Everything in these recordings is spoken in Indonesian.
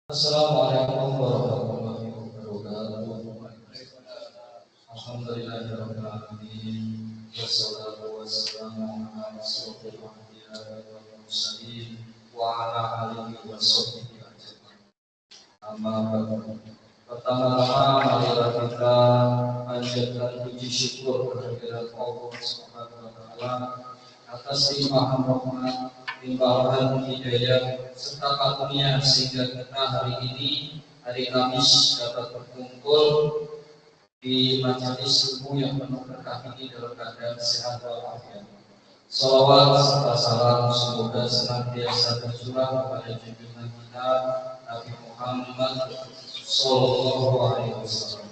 Assalamualaikum warahmatullahi wabarakatuh. Alhamdulillahirabbil alamin. Wassalatu wassalamu ala asyrofil anbiya'i wal mursalin wa ala alihi washabbihi ajmain. Amma ba'du. Pertama-tama marilah kita panjatkan puji syukur kehadirat Allah Subhanahu wa taala atas limpahan rahmat, limpahan hidayah serta karunia sehingga kita hari ini hari Kamis dapat berkumpul di majelis ilmu yang penuh berkah ini dalam keadaan sehat walafiat. Salawat serta salam semoga senantiasa tercurah kepada junjungan kita Nabi Muhammad Sallallahu Alaihi Wasallam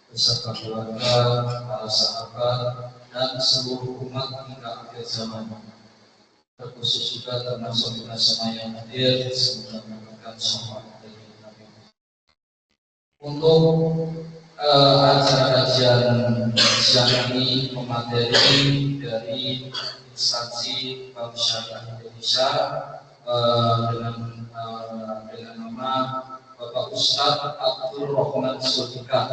beserta keluarga, para sahabat, dan seluruh umat hingga akhir zaman. Terkhusus juga termasuk kita semua yang hadir semoga mendapatkan syafaat dari Nabi. Untuk acara kajian siang ini pemateri dari instansi Bank Syariah Indonesia dengan nama Bapak Ustadz Abdul Rahman Sudika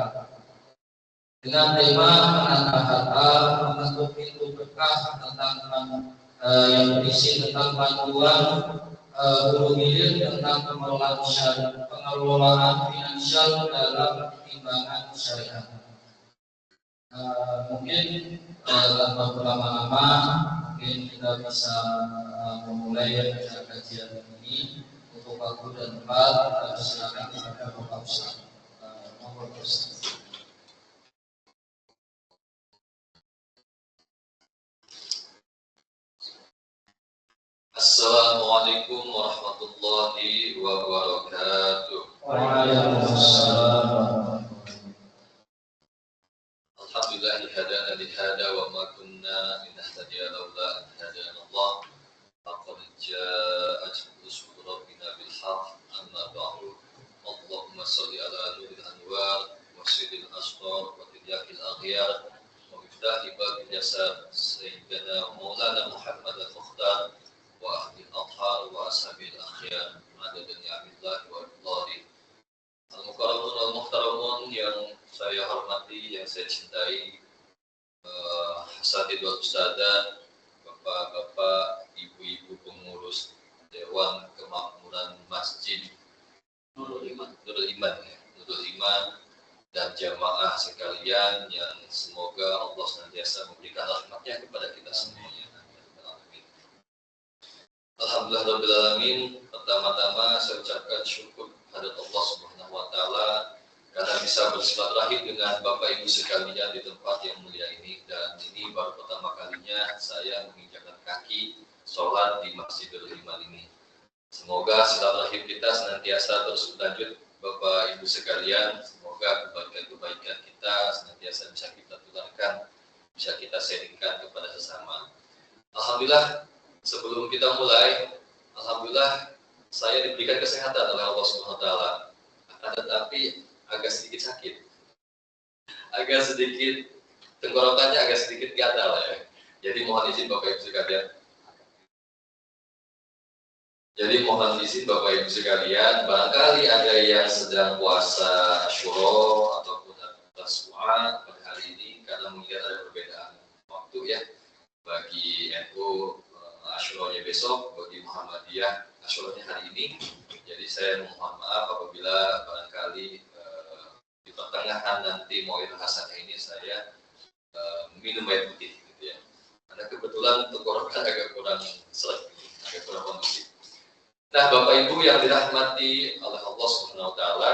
dengan tema menata harta membentuk pintu berkah tentang yang berisi tentang panduan hulu hilir tentang pengelolaan finansial dalam timbangan syariah. Mungkin tanpa berlama-lama mungkin kita bisa memulai kajian ini. Untuk waktu dan tempat silakan kepada Bapak Ustaz. Nomor Ustaz. Assalamualaikum warahmatullahi wabarakatuh. Waalaikumsalam. Alhamdulillah hadana li hada wa ma kunna linahtadiya laula an hadana Allah. Laqad ja'at rusulu rabbina bil haqq amma ba'du. Allahumma shalli ala nuril anwar wa sayyidil asrar wa tidyaqil aghyar wa miftahi babil yasar sayyidina maulana Muhammad al-Mukhtar wa ahli al-athhar wa ashabil akhyar madadun ya'millahi wa ridhani. Al-mukarramun al-muhtaramun yang saya hormati, yang saya cintai, Hasatid wal Ustadzah, bapak-bapak, ibu-ibu pengurus Dewan Kemakmuran Masjid Nurul Iman dan jamaah sekalian yang semoga Allah senantiasa memberikan rahmatnya kepada kita semuanya. Alhamdulillah Rabbil Alamin. Pertama-tama saya ucapkan syukur kepada Allah Subhanahu wa taala karena bisa bersilaturahim dengan Bapak Ibu sekalian di tempat yang mulia ini, dan ini baru pertama kalinya saya menginjakkan kaki sholat di Masjidul Iman ini. Semoga silaturahim kita senantiasa terus berlanjut Bapak Ibu sekalian. Semoga kebaikan-kebaikan kita senantiasa bisa kita tularkan, bisa kita sharingkan kepada sesama. Alhamdulillah. Sebelum kita mulai, alhamdulillah saya diberikan kesehatan oleh Allah Subhanahu wa taala. Tetapi agak sedikit sakit. Agak sedikit tenggorokannya agak sedikit gatal ya. Jadi mohon izin Bapak Ibu sekalian. Barangkali ada yang sedang puasa Asyura ataupun Tasu'a pada hari ini karena mungkin ada perbedaan waktu ya. Bagi NU Asyuranya besok, bagi Muhammadiyah Asyuranya hari ini. Jadi saya mohon maaf apabila barangkali di pertengahan nanti Mau'idul Hasanah ini saya minum air putih gitu ya. Karena kebetulan tenggorokan agak kurang seret, agak kurang kondusif. Nah, Bapak Ibu yang dirahmati oleh Allah Subhanahu wa taala,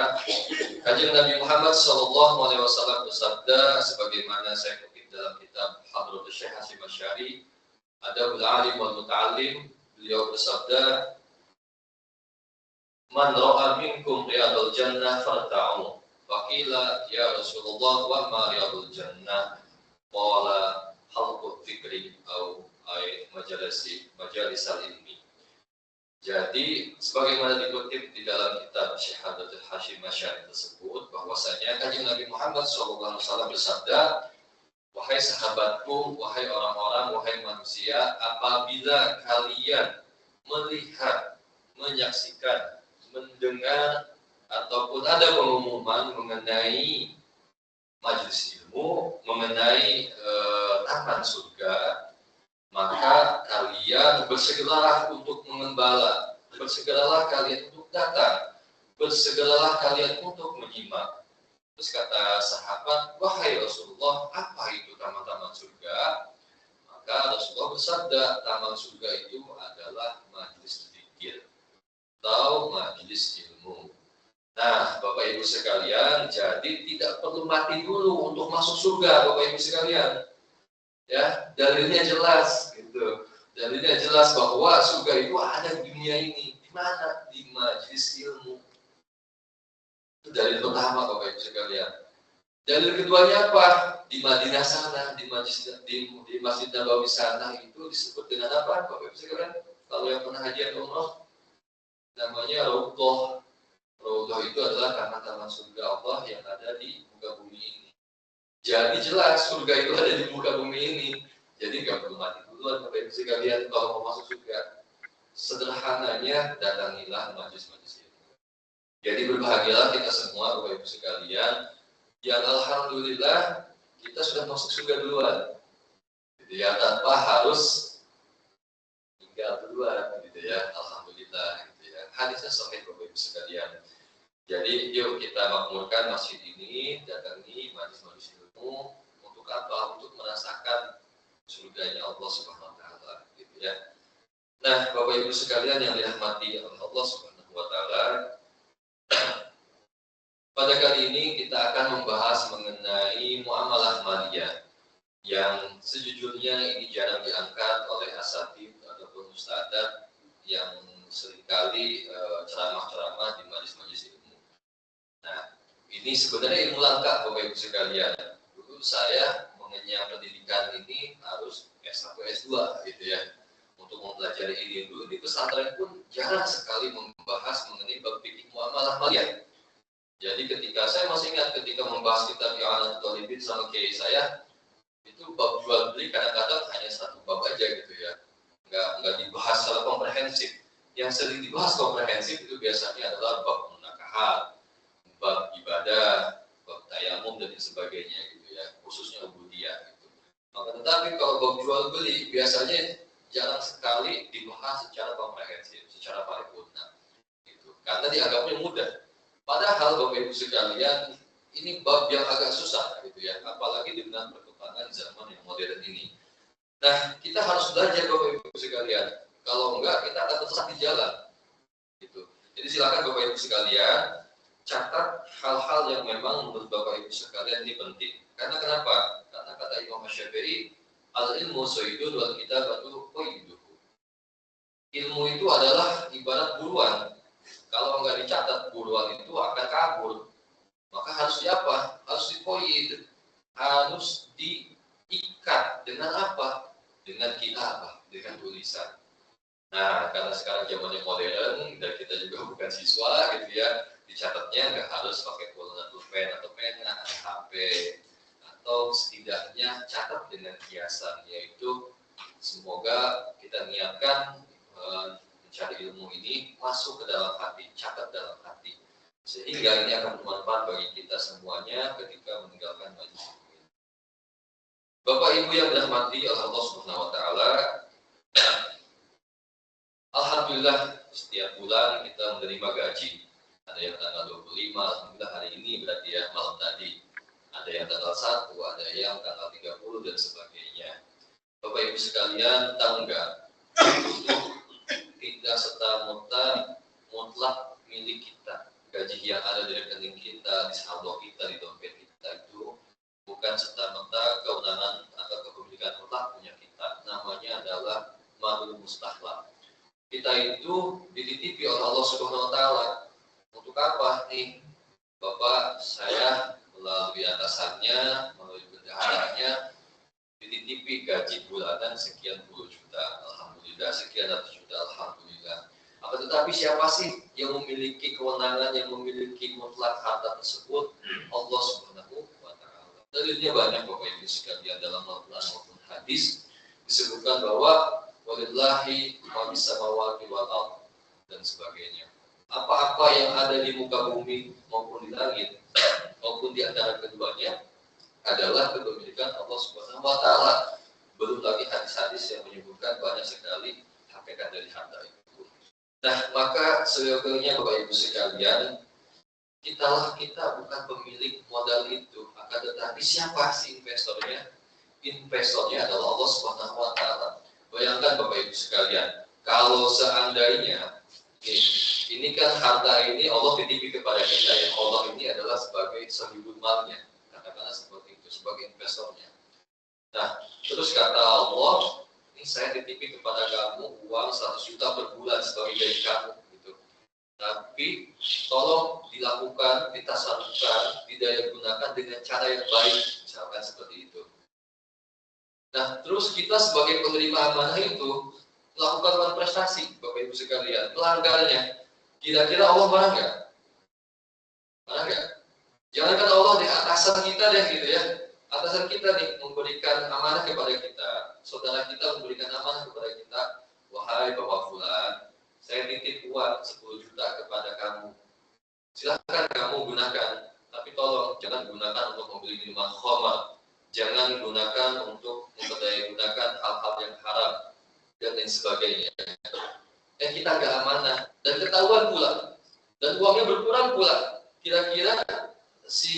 Kanjeng Nabi Muhammad sallallahu alaihi wasallam bersabda sebagaimana saya kutip dalam kitab Hadratus Syekh Hasyim Asy'ari, Adabul Alim wal Muta'allim, beliau bersabda, "Man ra'a minkum riyadul jannah farta'u." Faqila ya Rasulullah wa ma riyadul jannah? Qala halqu dzikri au ay majalisal ilmi. Jadi sebagaimana dikutip di dalam kitab Syekh Hasyim Asy'ari tersebut, bahwasanya Kanjeng Nabi Muhammad SAW bersabda, "Wahai sahabatku, wahai orang-orang, wahai manusia, apabila kalian melihat, menyaksikan, mendengar ataupun ada pengumuman mengenai majelis ilmu, mengenai taman surga, maka kalian bersegeralah untuk mengembala, bersegeralah kalian untuk datang, bersegeralah kalian untuk menyimak. Terus kata sahabat, wahai Rasulullah, apa itu taman-taman surga? Maka Rasulullah bersabda, taman surga itu adalah majelis zikir atau majelis ilmu. Nah, Bapak Ibu sekalian, jadi tidak perlu mati dulu untuk masuk surga, Bapak Ibu sekalian. Ya, dalilnya jelas, gitu. Dalilnya jelas bahwa surga itu ada di dunia ini. Di mana? Di majelis ilmu. Itu dalil pertama, Bapak Ibu sekalian. Dalil keduanya apa? Di Madinah sana, di Masjid Nabawi sana itu disebut dengan apa, Bapak Ibu sekalian? Kalau yang pernah haji atau umrah, namanya Raudhah. Raudhah itu adalah taman-taman surga Allah yang ada di muka bumi ini. Jadi jelas surga itu ada di muka bumi ini. Jadi nggak perlu mati duluan, Bapak Ibu sekalian, kalau mau masuk surga. Sederhananya, datangilah majelis-majelis itu. Jadi berbahagialah kita semua, Bapak Ibu sekalian, yang alhamdulillah kita sudah masuk surga duluan. Jadi ya, tanpa harus tinggal duluan, gitu ya. Alhamdulillah, gitu ya. Hadisnya sahih, Bapak Ibu sekalian. Jadi yuk kita makmurkan masjid ini, datangi majelis-majelis ilmu untuk apa? Untuk merasakan surganya Allah Subhanahu wa taala, gitu ya. Nah, Bapak Ibu sekalian yang dirahmati oleh Allah Subhanahu wa taala, pada kali ini kita akan membahas mengenai muamalah maliyah yang sejujurnya ini jarang diangkat oleh asatidz ataupun ustadzah yang seringkali ceramah-ceramah di majelis-majelis ilmu. Nah, ini sebenarnya ilmu langka, Bapak Ibu sekalian. Dulu saya mengenyam pendidikan ini harus S1, S2 gitu ya. Untuk mempelajari ini dulu di pesantren pun jarang sekali membahas mengenai bab fikih muamalah maliyah. Jadi ketika saya masih ingat ketika membahas kitab I'anatul Talibin sama kiai saya, itu bab jual beli kadang-kadang hanya satu bab aja gitu ya. Enggak dibahas secara komprehensif. Yang sering dibahas komprehensif itu biasanya adalah bab munakahat, bab ibadah, bab tayamum dan sebagainya gitu ya, khususnya ubudiyah gitu. Maka tetapi kalau bab jual beli biasanya jarang sekali dibahas secara komprehensif, secara paripurna gitu. Karena dianggapnya mudah. Padahal Bapak Ibu sekalian, ini bab yang agak susah gitu ya, apalagi dengan perkembangan zaman yang modern ini. Nah, kita harus belajar Bapak Ibu sekalian. Kalau enggak kita akan tersesat di jalan gitu. Jadi silakan Bapak Ibu sekalian catat hal-hal yang memang menurut Bapak Ibu sekalian ini penting. Karena kenapa? Karena kata Imam Syafi'i, al-ilmu sayyidun wal kitabatu qayyiduhu. Ilmu itu adalah ibarat buruan. Kalau nggak dicatat buruan itu akan kabur. Maka harus diapa? Harus diqayyid. Harus diikat dengan apa? Dengan kitabah, dengan tulisan. Nah, karena sekarang zamannya modern dan kita juga bukan siswa gitu ya, dicatatnya nggak harus pakai pulpen atau pena, HP, atau setidaknya catat dengan kiasan, yaitu semoga kita niatkan mencari ilmu ini masuk ke dalam hati, catat dalam hati, sehingga ini akan bermanfaat bagi kita semuanya ketika meninggalkan majelis ini. Bapak Ibu yang dirahmati oleh Allah Subhanahu wa taala, alhamdulillah setiap bulan kita menerima gaji. Ada yang tanggal 25, alhamdulillah hari ini berarti ya, malam tadi. Ada yang tanggal 1, ada yang tanggal 30 dan sebagainya. Bapak Ibu sekalian, tahu enggak? Itu tidak serta-merta mutlak milik kita. Gaji yang ada di rekening kita, di saldo kita, di dompet kita itu bukan serta-merta kewenangan atau kepemilikan mutlak punya kita. Namanya adalah malul mustahlab. Kita itu dititipi oleh Allah Subhanahu wa taala. Untuk apa nih? Bapak saya melalui atasannya, melalui bendaharanya dititipi gaji bulanan sekian puluh juta. Alhamdulillah, sekian ratus juta, alhamdulillah. Akan tetapi siapa sih yang memiliki kewenangan, yang memiliki mutlak harta tersebut? Allah Subhanahu wa taala. Dalilnya banyak Bapak Ibu sekalian, dalam Al-Qur'an maupun hadis disebutkan bahwa walillahi ma bis samawati wal ardh dan sebagainya. apa-apa yang ada di muka bumi maupun di langit maupun di antara keduanya adalah kepemilikan Allah Subhanahu wa taala. Belum lagi hadis-hadis yang menyebutkan banyak sekali hakikat dari harta itu. Nah, maka seyogianya Bapak Ibu sekalian, kita bukan pemilik modal itu, akan tetapi siapa sih investornya? Investornya adalah Allah Subhanahu wa taala. Bayangkan Bapak Ibu sekalian, kalau seandainya ini kan harta ini Allah titipi kepada kita ya. Allah ini adalah sebagai sahibul malnya, katakanlah seperti itu, sebagai investornya. Nah, terus kata Allah, ini saya titipi kepada kamu uang 100 juta per bulan sebagai gaji kamu gitu. Tapi tolong dilakukan, ditasarrufkan, didaya gunakan dengan cara yang baik, misalkan seperti itu. Nah, terus kita sebagai penerima amanah itu melakukan prestasi, Bapak Ibu sekalian, melanggarnya. Kira-kira Allah marah nggak? Marah nggak? Jangankan Allah di atasan kita deh gitu ya. Atasan kita nih memberikan amanah kepada kita, saudara kita memberikan amanah kepada kita, wahai Bapak Fulan, saya titip uang 10 juta kepada kamu. Silahkan kamu gunakan, tapi tolong jangan gunakan untuk membeli minuman khamar, jangan gunakan untuk memperdaya gunakan hal-hal yang haram dan lain sebagainya. Kita nggak amanah dan ketahuan pula, dan uangnya berkurang pula. Kira-kira si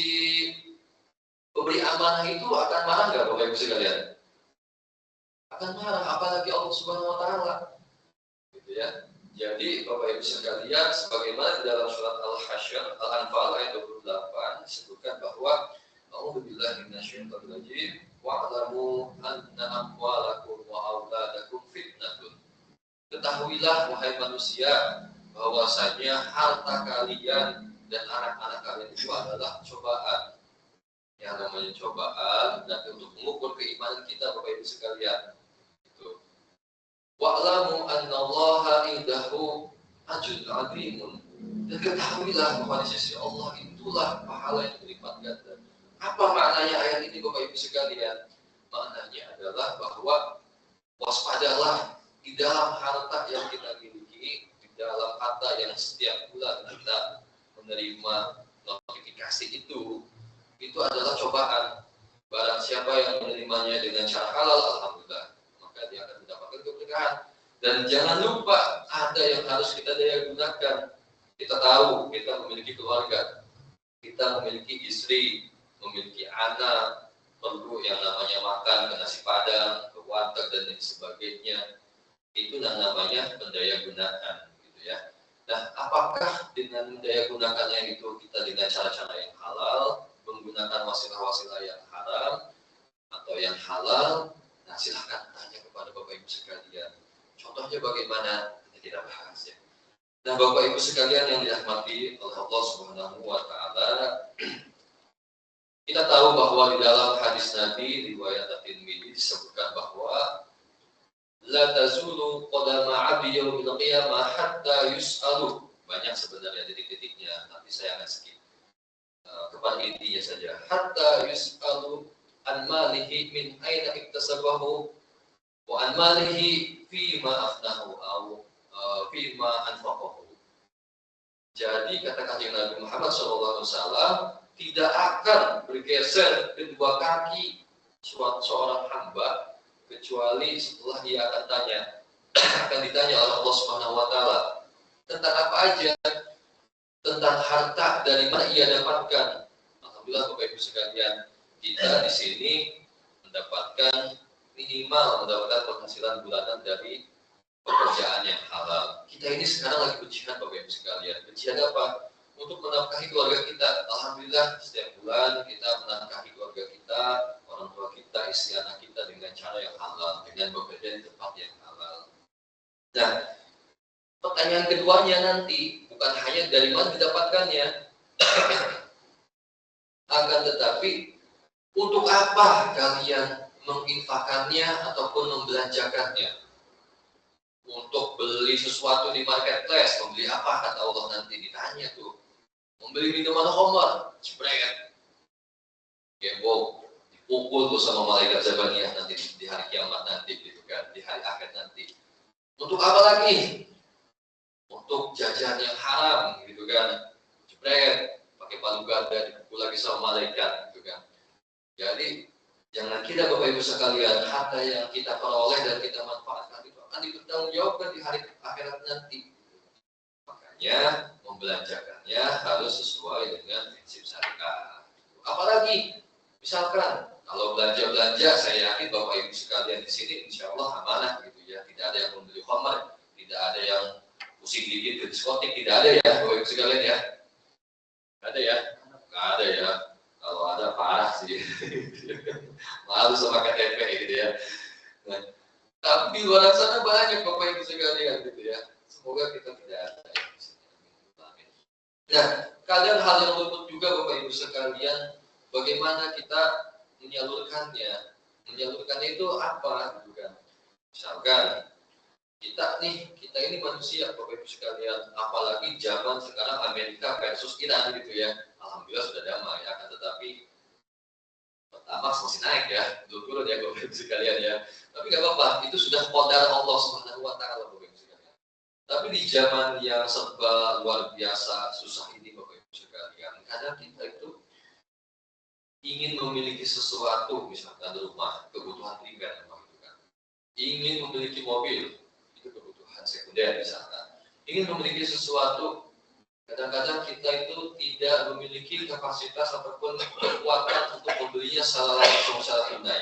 pemberi amanah itu akan marah nggak Bapak Ibu sekalian? Akan marah, apalagi Allah Subhanahu wa taala. Gitu ya. Jadi Bapak Ibu sekalian, sebagaimana di dalam surat Al-Hasyr, Al-Anfal ayat 28 disebutkan bahwa A'udzubillahi minasyaitonir rajim wa'lamu anna amwalakum wa auladakum fitnatun. Ketahuilah wahai manusia bahwasanya harta kalian dan anak-anak kalian itu adalah cobaan. Yang namanya cobaan dan untuk mengukur keimanan kita Bapak Ibu sekalian. Itu. Wa'lamu annallaha indahu ajrun 'azimun. Dan ketahuilah bahwa di sisi Allah itulah pahala yang berlipat ganda. Apa maknanya ayat ini Bapak Ibu sekalian? Maknanya adalah bahwa waspadalah di dalam harta yang kita miliki, di dalam harta yang setiap bulan kita menerima notifikasi itu adalah cobaan. Barang siapa yang menerimanya dengan cara halal, alhamdulillah, maka dia akan mendapatkan keberkahan. Dan jangan lupa ada yang harus kita daya gunakan. Kita tahu kita memiliki keluarga, kita memiliki istri, memiliki anak, perlu yang namanya makan, ke nasi padang, ke warteg dan lain sebagainya. Itu namanya pendaya gunaan, gitu ya. Nah, apakah dengan pendaya gunakannya itu kita dengan cara-cara yang halal, menggunakan wasilah-wasilah yang haram atau yang halal? Nah, silahkan tanya kepada Bapak Ibu sekalian. Contohnya bagaimana? Kita bahas ya. Nah, Bapak Ibu sekalian yang dirahmati oleh Allah Subhanahu wa taala, kita tahu bahwa di dalam hadis Nabi riwayat At-Tirmidzi disebutkan bahwa la tazulu qadama 'abdi yaumil qiyamah hatta yus'alu. Banyak sebenarnya titik-titiknya, tapi saya akan skip kepada intinya saja. Hatta yus'alu an malihi min aina iktasabahu wa an malihi fi ma afnahu aw fi ma anfaqahu. Jadi kata Kanjeng Nabi Muhammad SAW, tidak akan bergeser kedua kaki seorang hamba kecuali setelah dia akan ditanya oleh Allah Subhanahu wa taala tentang apa aja, tentang harta dari mana ia dapatkan. Alhamdulillah Bapak Ibu sekalian, kita di sini mendapatkan penghasilan bulanan dari pekerjaan yang halal. Kita ini sekarang lagi berjihad Bapak Ibu sekalian. Berjihad apa? Untuk menafkahi keluarga kita. Alhamdulillah setiap bulan kita menafkahi keluarga kita, orang tua kita, istri anak kita dengan cara yang halal, dengan bekerja di tempat yang halal. Nah, pertanyaan keduanya nanti bukan hanya dari mana didapatkannya, akan tetapi untuk apa kalian menginfakannya ataupun membelanjakannya? Untuk beli sesuatu di marketplace, membeli apa kata Allah nanti ditanya tuh. Membeli minuman khamar, jebret, gembok, dipukul tuh sama malaikat Zabaniyah nanti di hari kiamat nanti gitu kan, di hari akhir nanti. Untuk apa lagi? untuk jajan yang haram gitu kan, jebret pakai palu gada dipukul lagi sama malaikat gitu kan. Jadi jangan kira Bapak Ibu sekalian harta yang kita peroleh dan kita manfaatkan itu akan dipertanggungjawabkan di hari akhirat nanti. Makanya membelanjakannya harus sesuai dengan prinsip syariat. Apalagi misalkan kalau belanja, saya yakin Bapak Ibu sekalian di sini insya Allah amanah gitu ya, tidak ada yang membeli khamar, tidak ada yang pusing dikit ke diskotik, tidak ada ya Bapak Ibu sekalian ya. Ada ya? Nggak ada ya. Kalau ada parah sih. Malu sama KTP gitu ya. Nah, tapi di luar sana banyak Bapak Ibu sekalian gitu ya. Semoga kita tidak ada. Nah, kadang hal yang luput juga Bapak Ibu sekalian, bagaimana kita menyalurkannya. Menyalurkannya itu apa gitu kan? Misalkan kita ini manusia Bapak Ibu sekalian, apalagi zaman sekarang Amerika versus Iran gitu ya. Alhamdulillah sudah damai, akan tetapi Pertamax masih naik ya, belum turun ya Bapak Ibu sekalian ya. Tapi nggak apa-apa, itu sudah qadar Allah Subhanahu wa taala Bapak Ibu sekalian. Tapi di zaman yang serba luar biasa susah ini Bapak Ibu sekalian, kadang kita itu ingin memiliki sesuatu, misalkan rumah, kebutuhan primer gitu kan. Ingin memiliki mobil, itu kebutuhan sekunder misalkan. Ingin memiliki sesuatu, kadang-kadang kita itu tidak memiliki kapasitas ataupun kekuatan untuk membelinya secara langsung secara tunai.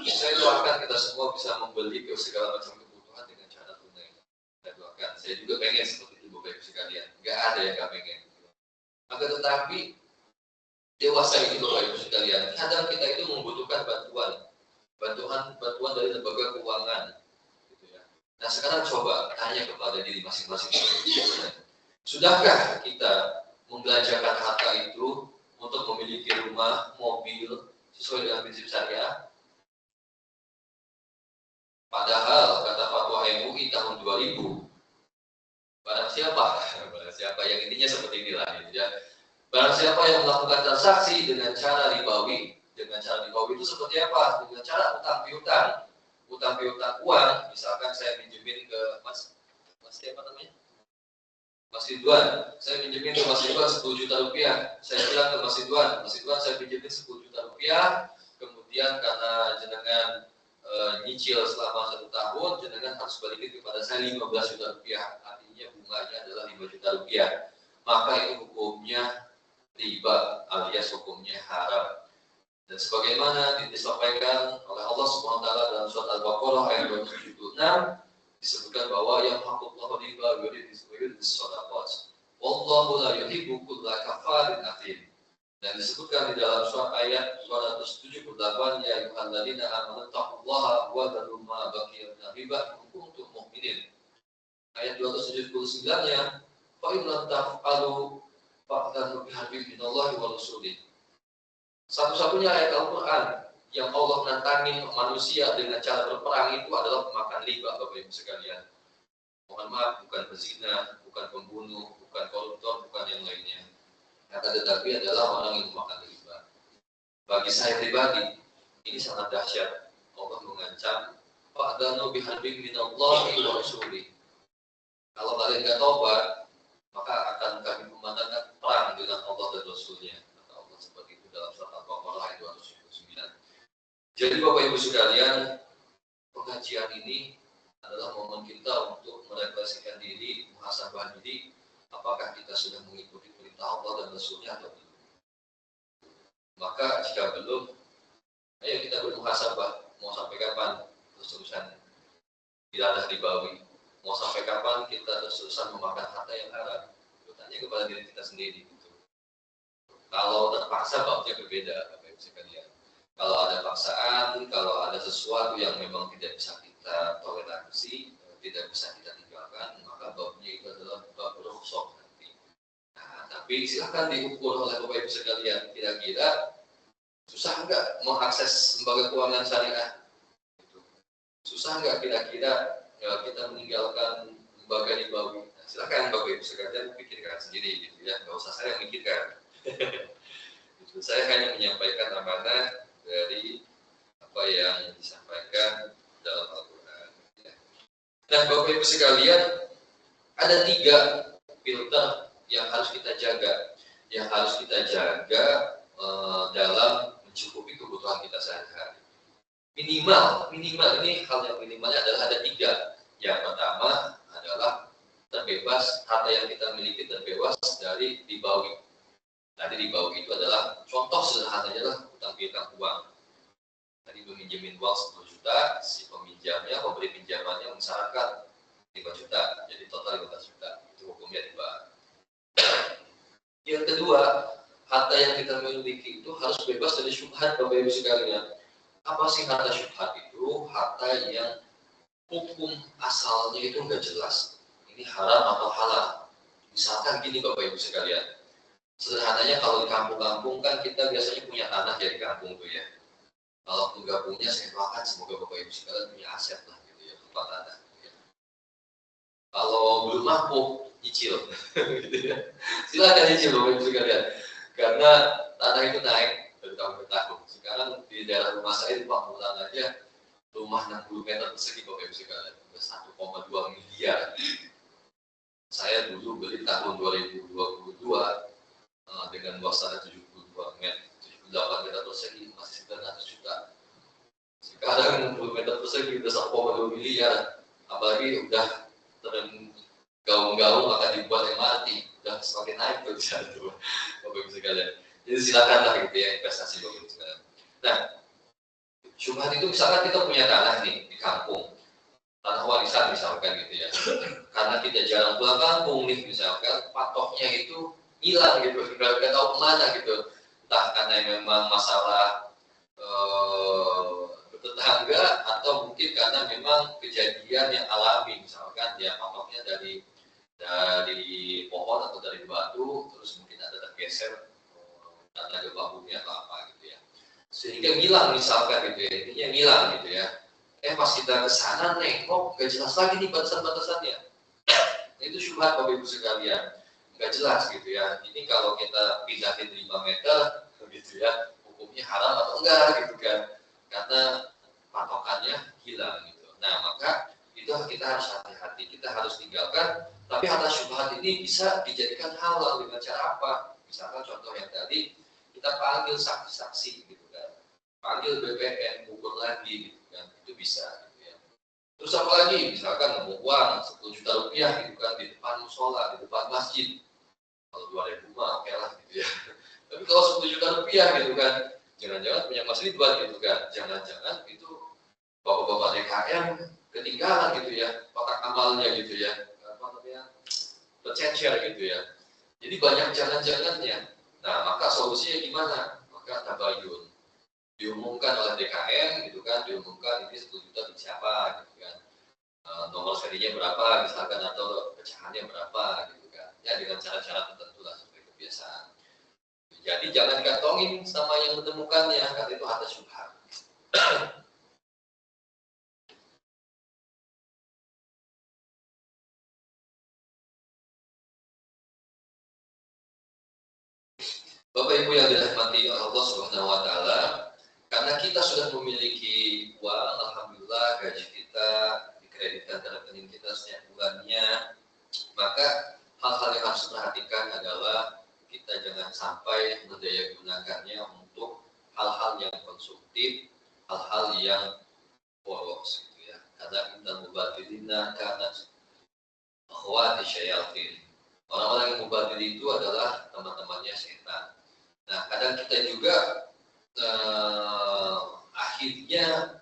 Saya doakan kita semua bisa membeli ke segala macam kebutuhan dengan cara tunai. Saya doakan. Saya juga pengen seperti itu Bapak Ibu sekalian. Nggak ada yang nggak pengen. Akan tetapi dewasa ini Bapak Ibu sekalian, kadang kita itu membutuhkan bantuan dari lembaga keuangan. Gitu ya. Nah sekarang coba tanya kepada diri masing-masing. Sudahkah kita membelanjakan harta itu untuk memiliki rumah, mobil sesuai dengan prinsip syariah? Padahal kata fatwa MUI tahun 2000, barang siapa yang intinya seperti inilah gitu ya. Barang siapa yang melakukan transaksi dengan cara ribawi itu seperti apa? Dengan cara utang piutang uang, misalkan saya pinjemin ke Mas siapa namanya? Mas Ridwan, saya pinjemin ke Mas Ridwan 10 juta rupiah. Saya bilang ke Mas Ridwan saya pinjemin 10 juta rupiah. Kemudian karena jenengan nyicil selama 1 tahun, jenengan harus balikin kepada saya 15 juta rupiah. Artinya bunganya adalah 5 juta rupiah. Maka itu hukumnya riba alias hukumnya haram. Dan sebagaimana disampaikan oleh Allah Subhanahu wa taala dalam surat Al-Baqarah ayat 276, disebutkan bahwa yang haqqullahu riba yuridus shadaqat. Wallahu la yuhibbu kulla kafarin athim. Dan disebutkan di dalam surat ayat 278, ya ayyuhalladzina amanu taqullaha wa dharu ma baqiya min riba in kuntum mu'minin. Ayat 279-nya, fa in lam taf'alu fa'tanu biharbin minallahi wa rasulih. Satu-satunya ayat Al-Qur'an yang Allah menantangin manusia dengan cara berperang itu adalah pemakan riba Bapak Ibu sekalian. Mohon maaf, bukan pezina, bukan pembunuh, bukan koruptor, bukan yang lainnya. Akan tetapi adalah orang yang memakan riba. Bagi saya pribadi, ini sangat dahsyat. Allah mengancam, fa'danu biharbin minallahi wa rasulih. Kalau kalian tidak taubat, maka akan kami memandangkan perang dengan Allah dan Rasulnya. Kata Allah seperti itu dalam surat Al-Baqarah ayat 279. Jadi Bapak Ibu sekalian, pengajian ini adalah momen kita untuk merefleksikan diri, muhasabah diri, apakah kita sudah mengikuti perintah Allah dan Rasulnya atau belum. Maka jika belum, ayo kita bermuhasabah. Mau sampai kapan terus-terusan diladah ribawi? Mau sampai kapan kita terus-terusan memakan harta yang haram? Tanya kepada diri kita sendiri. Gitu. Kalau terpaksa babnya berbeda, Bapak Ibu sekalian. Kalau ada paksaan, kalau ada sesuatu yang memang tidak bisa kita toleransi, tidak bisa kita tinggalkan, maka babnya itu adalah bab rukhsah nanti. Nah, tapi silakan diukur oleh Bapak Ibu sekalian. Kira-kira susah nggak mengakses lembaga keuangan syariah? Susah nggak kira-kira kita meninggalkan lembaga ribawi? Nah, silakan Bapak Ibu sekalian pikirkan sendiri gitu ya, nggak usah saya mikirkan. Gitu. Saya hanya menyampaikan amanah dari apa yang disampaikan dalam Al-Quran. Ya. Nah, Bapak Ibu sekalian, Ada 3 filter yang harus kita jaga, dalam mencukupi kebutuhan kita sehari-hari. Minimal ini hal yang minimalnya adalah ada 3. Yang pertama adalah terbebas, harta yang kita miliki terbebas dari ribawi. Tadi ribawi itu adalah contoh sederhananya adalah utang piutang uang. Tadi meminjemin uang 10 juta, si peminjamnya, pemberi pinjamannya mensyaratkan 5 juta, jadi total 15 juta. Itu hukumnya riba. Yang kedua, harta yang kita miliki itu harus bebas dari syubhat, Bapak Ibu sekalian. Apa sih harta syubhat itu? Harta yang hukum asalnya itu nggak jelas. Ini haram atau halal. Misalkan gini Bapak Ibu sekalian. Sederhananya kalau di kampung-kampung kan kita biasanya punya tanah dari kampung tuh ya. Kalau nggak punya, saya doakan semoga Bapak Ibu sekalian punya aset lah gitu ya, tempat tanah. Gitu ya. Kalau belum mampu, nyicil, gitu ya. Silakan nyicil Bapak Ibu sekalian. Karena tanah itu naik dari tahun ke tahun. Sekarang di daerah rumah saya di Pamulang aja rumah 60 meter persegi Bapak Ibu sekalian, 1,2 miliar. Saya dulu beli tahun 2022 dengan luas tanah 78 meter persegi masih 900 juta. Sekarang 60 meter persegi udah 1,2 miliar. Apalagi udah gaung-gaung akan dibuat MRT, udah semakin naik tuh Bapak Ibu sekalian. Jadi silakanlah gitu ya investasi Bapak Ibu sekalian. Nah, syubhat itu misalkan kita punya tanah nih di kampung, tanah warisan misalkan gitu ya. Karena kita jarang pulang kampung nih misalkan, patoknya itu hilang gitu, nggak tahu kemana gitu. Entah karena memang masalah bertetangga atau mungkin karena memang kejadian yang alami, misalkan ya patoknya dari pohon atau dari batu, terus mungkin ada tergeser tanah bambunya atau apa gitu ya, sehingga hilang misalkan gitu ya, intinya hilang gitu ya. Pas kita ke sana nengok nggak jelas lagi nih batasan-batasannya. Itu syubhat Bapak Ibu sekalian, nggak jelas gitu ya. Ini kalau kita pindahin 5 meter gitu ya, hukumnya haram atau enggak gitu kan, karena patokannya hilang gitu. Nah maka itu kita harus hati-hati, kita harus tinggalkan. Tapi harta syubhat ini bisa dijadikan halal dengan cara apa? Misalkan contoh yang tadi, kita panggil saksi-saksi gitu kan, panggil BPN, ukur lagi gitu kan, itu bisa gitu ya. Terus apa lagi? Misalkan nemu uang 10 juta rupiah gitu kan di depan musola, di depan masjid. Kalau 2.000 mah oke lah gitu ya. Tapi kalau 10 juta rupiah gitu kan, jangan-jangan punya Mas Ridwan gitu kan, jangan-jangan itu bapak-bapak DKM ketinggalan gitu ya, kotak amalnya gitu ya, apa namanya, tercecer gitu ya. Jadi banyak jangan-jangannya. Nah maka solusinya gimana? Maka tabayun, diumumkan oleh DKM gitu kan, diumumkan ini 10 juta untuk siapa gitu kan, nomor serinya berapa misalkan atau pecahannya berapa gitu kan, ya dengan cara-cara tertentu lah seperti kebiasaan. Jadi jangan dikantongin sama yang menemukannya, karena itu harta syubhat. Bapak Ibu yang dirahmati Allah Subhanahu wa taala, karena kita sudah memiliki uang, alhamdulillah gaji kita dikreditkan ke rekening kita setiap bulannya, maka hal-hal yang harus diperhatikan adalah kita jangan sampai mendaya gunakannya untuk hal-hal yang konsumtif, hal-hal yang boros gitu ya. Karena innal mubadzirina kanat akhwati syayatin. Orang-orang yang mubadzir itu adalah teman-temannya setan. Nah, kadang kita juga akhirnya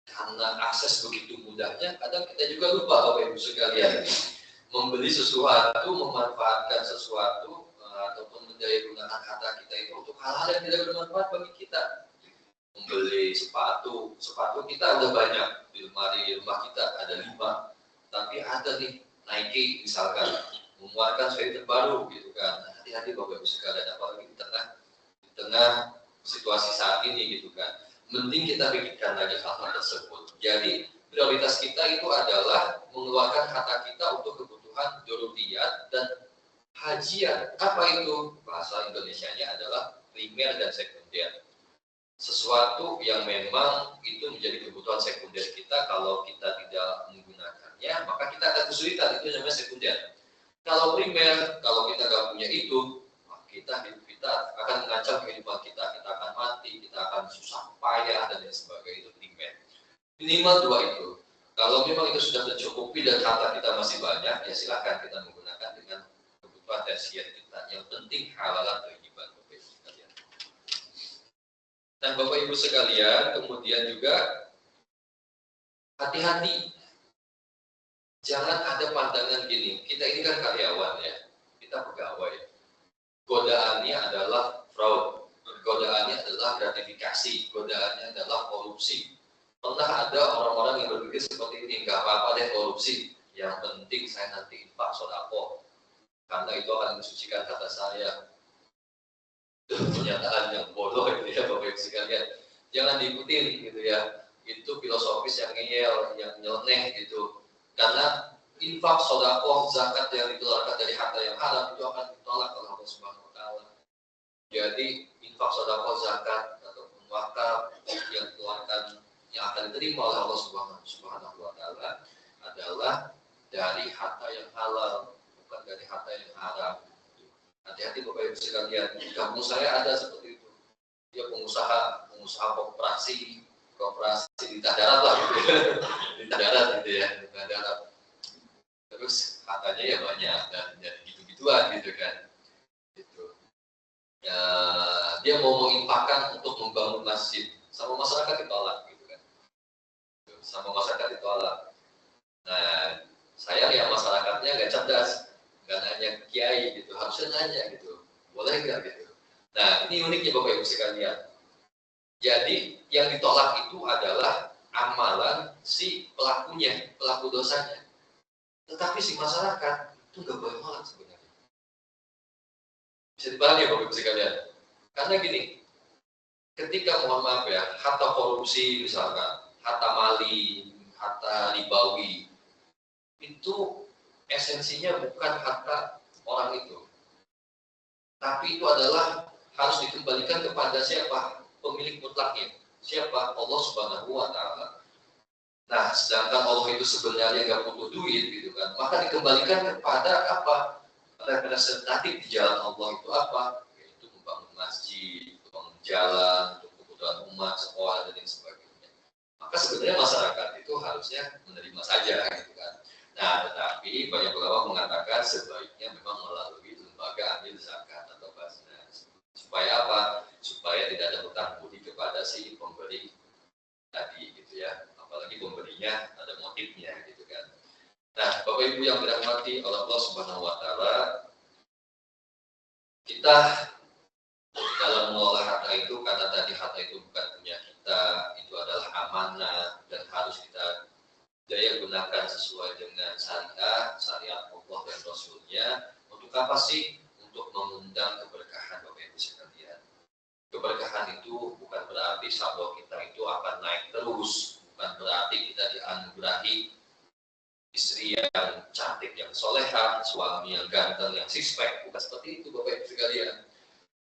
karena akses begitu mudahnya, kadang kita juga lupa Bapak Ibu sekalian, membeli sesuatu, memanfaatkan sesuatu, ataupun mendaya gunakan harta kita itu untuk hal-hal yang tidak bermanfaat bagi kita. Membeli sepatu kita udah banyak di lemari rumah kita ada 5, tapi ada nih Nike misalkan mengeluarkan sepatu terbaru gitu kan. Hati-hati Bapak Ibu sekalian, apalagi di tengah situasi saat ini gitu kan. Mending kita pikirkan lagi hal-hal tersebut. Jadi prioritas kita itu adalah mengeluarkan harta kita untuk kebutuhan daruriyat dan hajiat. Apa itu? Bahasa Indonesianya adalah primer dan sekunder. sesuatu yang memang itu menjadi kebutuhan sekunder kita. Kalau kita tidak menggunakannya, maka kita akan kesulitan. Itu namanya sekunder. Kalau primer, kalau kita nggak punya itu, hidup kita akan mengancam kehidupan kita. Kita akan mati, kita akan susah payah dan lain sebagainya. Itu primer. Minimal dua itu. Kalau memang itu sudah tercukupi dan harta kita masih banyak, ya silakan kita menggunakan dengan kebutuhan tersier kita. Yang penting halalan thayyiban. Nah, Bapak Ibu sekalian, kemudian juga hati-hati. Jangan ada pandangan gini, kita ini kan karyawan ya, kita pegawai. Godaannya adalah fraud, godaannya adalah gratifikasi, godaannya adalah korupsi. Pernah ada orang-orang yang berpikir seperti ini, nggak apa-apa deh korupsi, yang penting saya nanti infak sodako, karena itu akan mensucikan kata saya. Pernyataan yang bodoh itu ya Bapak Ibu sekalian, jangan diikutin gitu ya, itu filosofis yang ngeyel, yang nyeleneh gitu, karena infak, sodako, zakat yang dikeluarkan dari harta yang haram itu akan ditolak oleh Allah Subhanahu Wa Taala. Jadi infak, sodako, zakat ataupun wakaf yang dikeluarkan yang akan diterima oleh Allah Subhanahu Wa Taala adalah dari harta yang halal, bukan dari harta yang haram. Hati-hati Bapak Ibu sekalian, di kampung saya ada seperti itu. Dia pengusaha koperasi di darat lah gitu ya. Di darat gitu ya, di darat. Terus hartanya ya banyak dan jadi gitu-gituan gitu kan. Gitu. Ya, dia mau menginfakkan untuk membangun masjid, sama masyarakat ditolak gitu kan. Sama masyarakat ditolak. Nah, saya yang masyarakatnya nggak cerdas. Nggak nanya kiai gitu, harusnya nanya gitu, boleh nggak gitu. Nah, ini uniknya Bapak Ibu sekalian. Jadi yang ditolak itu adalah amalan si pelakunya, pelaku dosanya. Tetapi si masyarakat itu nggak boleh nolak sebenarnya. Bisa dipahami ya Bapak Ibu sekalian. Karena gini, ketika mohon maaf ya, harta korupsi misalkan, harta maling, harta ribawi, itu esensinya bukan harta orang itu, tapi itu adalah harus dikembalikan kepada siapa? Pemilik mutlaknya. Siapa? Allah Subhanahu Wa Taala. Nah, sedangkan Allah itu sebenarnya nggak butuh duit gitu kan, maka dikembalikan kepada apa? Representatif di jalan Allah itu apa? Yaitu membangun masjid, membangun jalan, untuk kebutuhan umat, sekolah dan lain sebagainya. Maka sebenarnya masyarakat itu harusnya menerima saja gitu kan. Nah, tetapi banyak ulama mengatakan sebaiknya memang melalui lembaga amil zakat atau basnas. Supaya apa? Supaya tidak ada hutang budi kepada si pemberi tadi gitu ya. Apalagi pemberinya ada motifnya gitu kan. Nah, Bapak Ibu yang dirahmati oleh Allah Subhanahu Wa Taala, kita dalam mengelola harta itu, karena tadi harta itu bukan punya kita, itu adalah amanah dan harus kita daya gunakan sesuai dengan syariat Allah dan Rasulnya. Untuk apa sih? Untuk mengundang keberkahan Bapak Ibu sekalian. Keberkahan itu bukan berarti saldo kita itu akan naik terus, bukan berarti kita dianugerahi istri yang cantik, yang solehah, suami yang ganteng, yang six-pack, bukan seperti itu Bapak Ibu sekalian.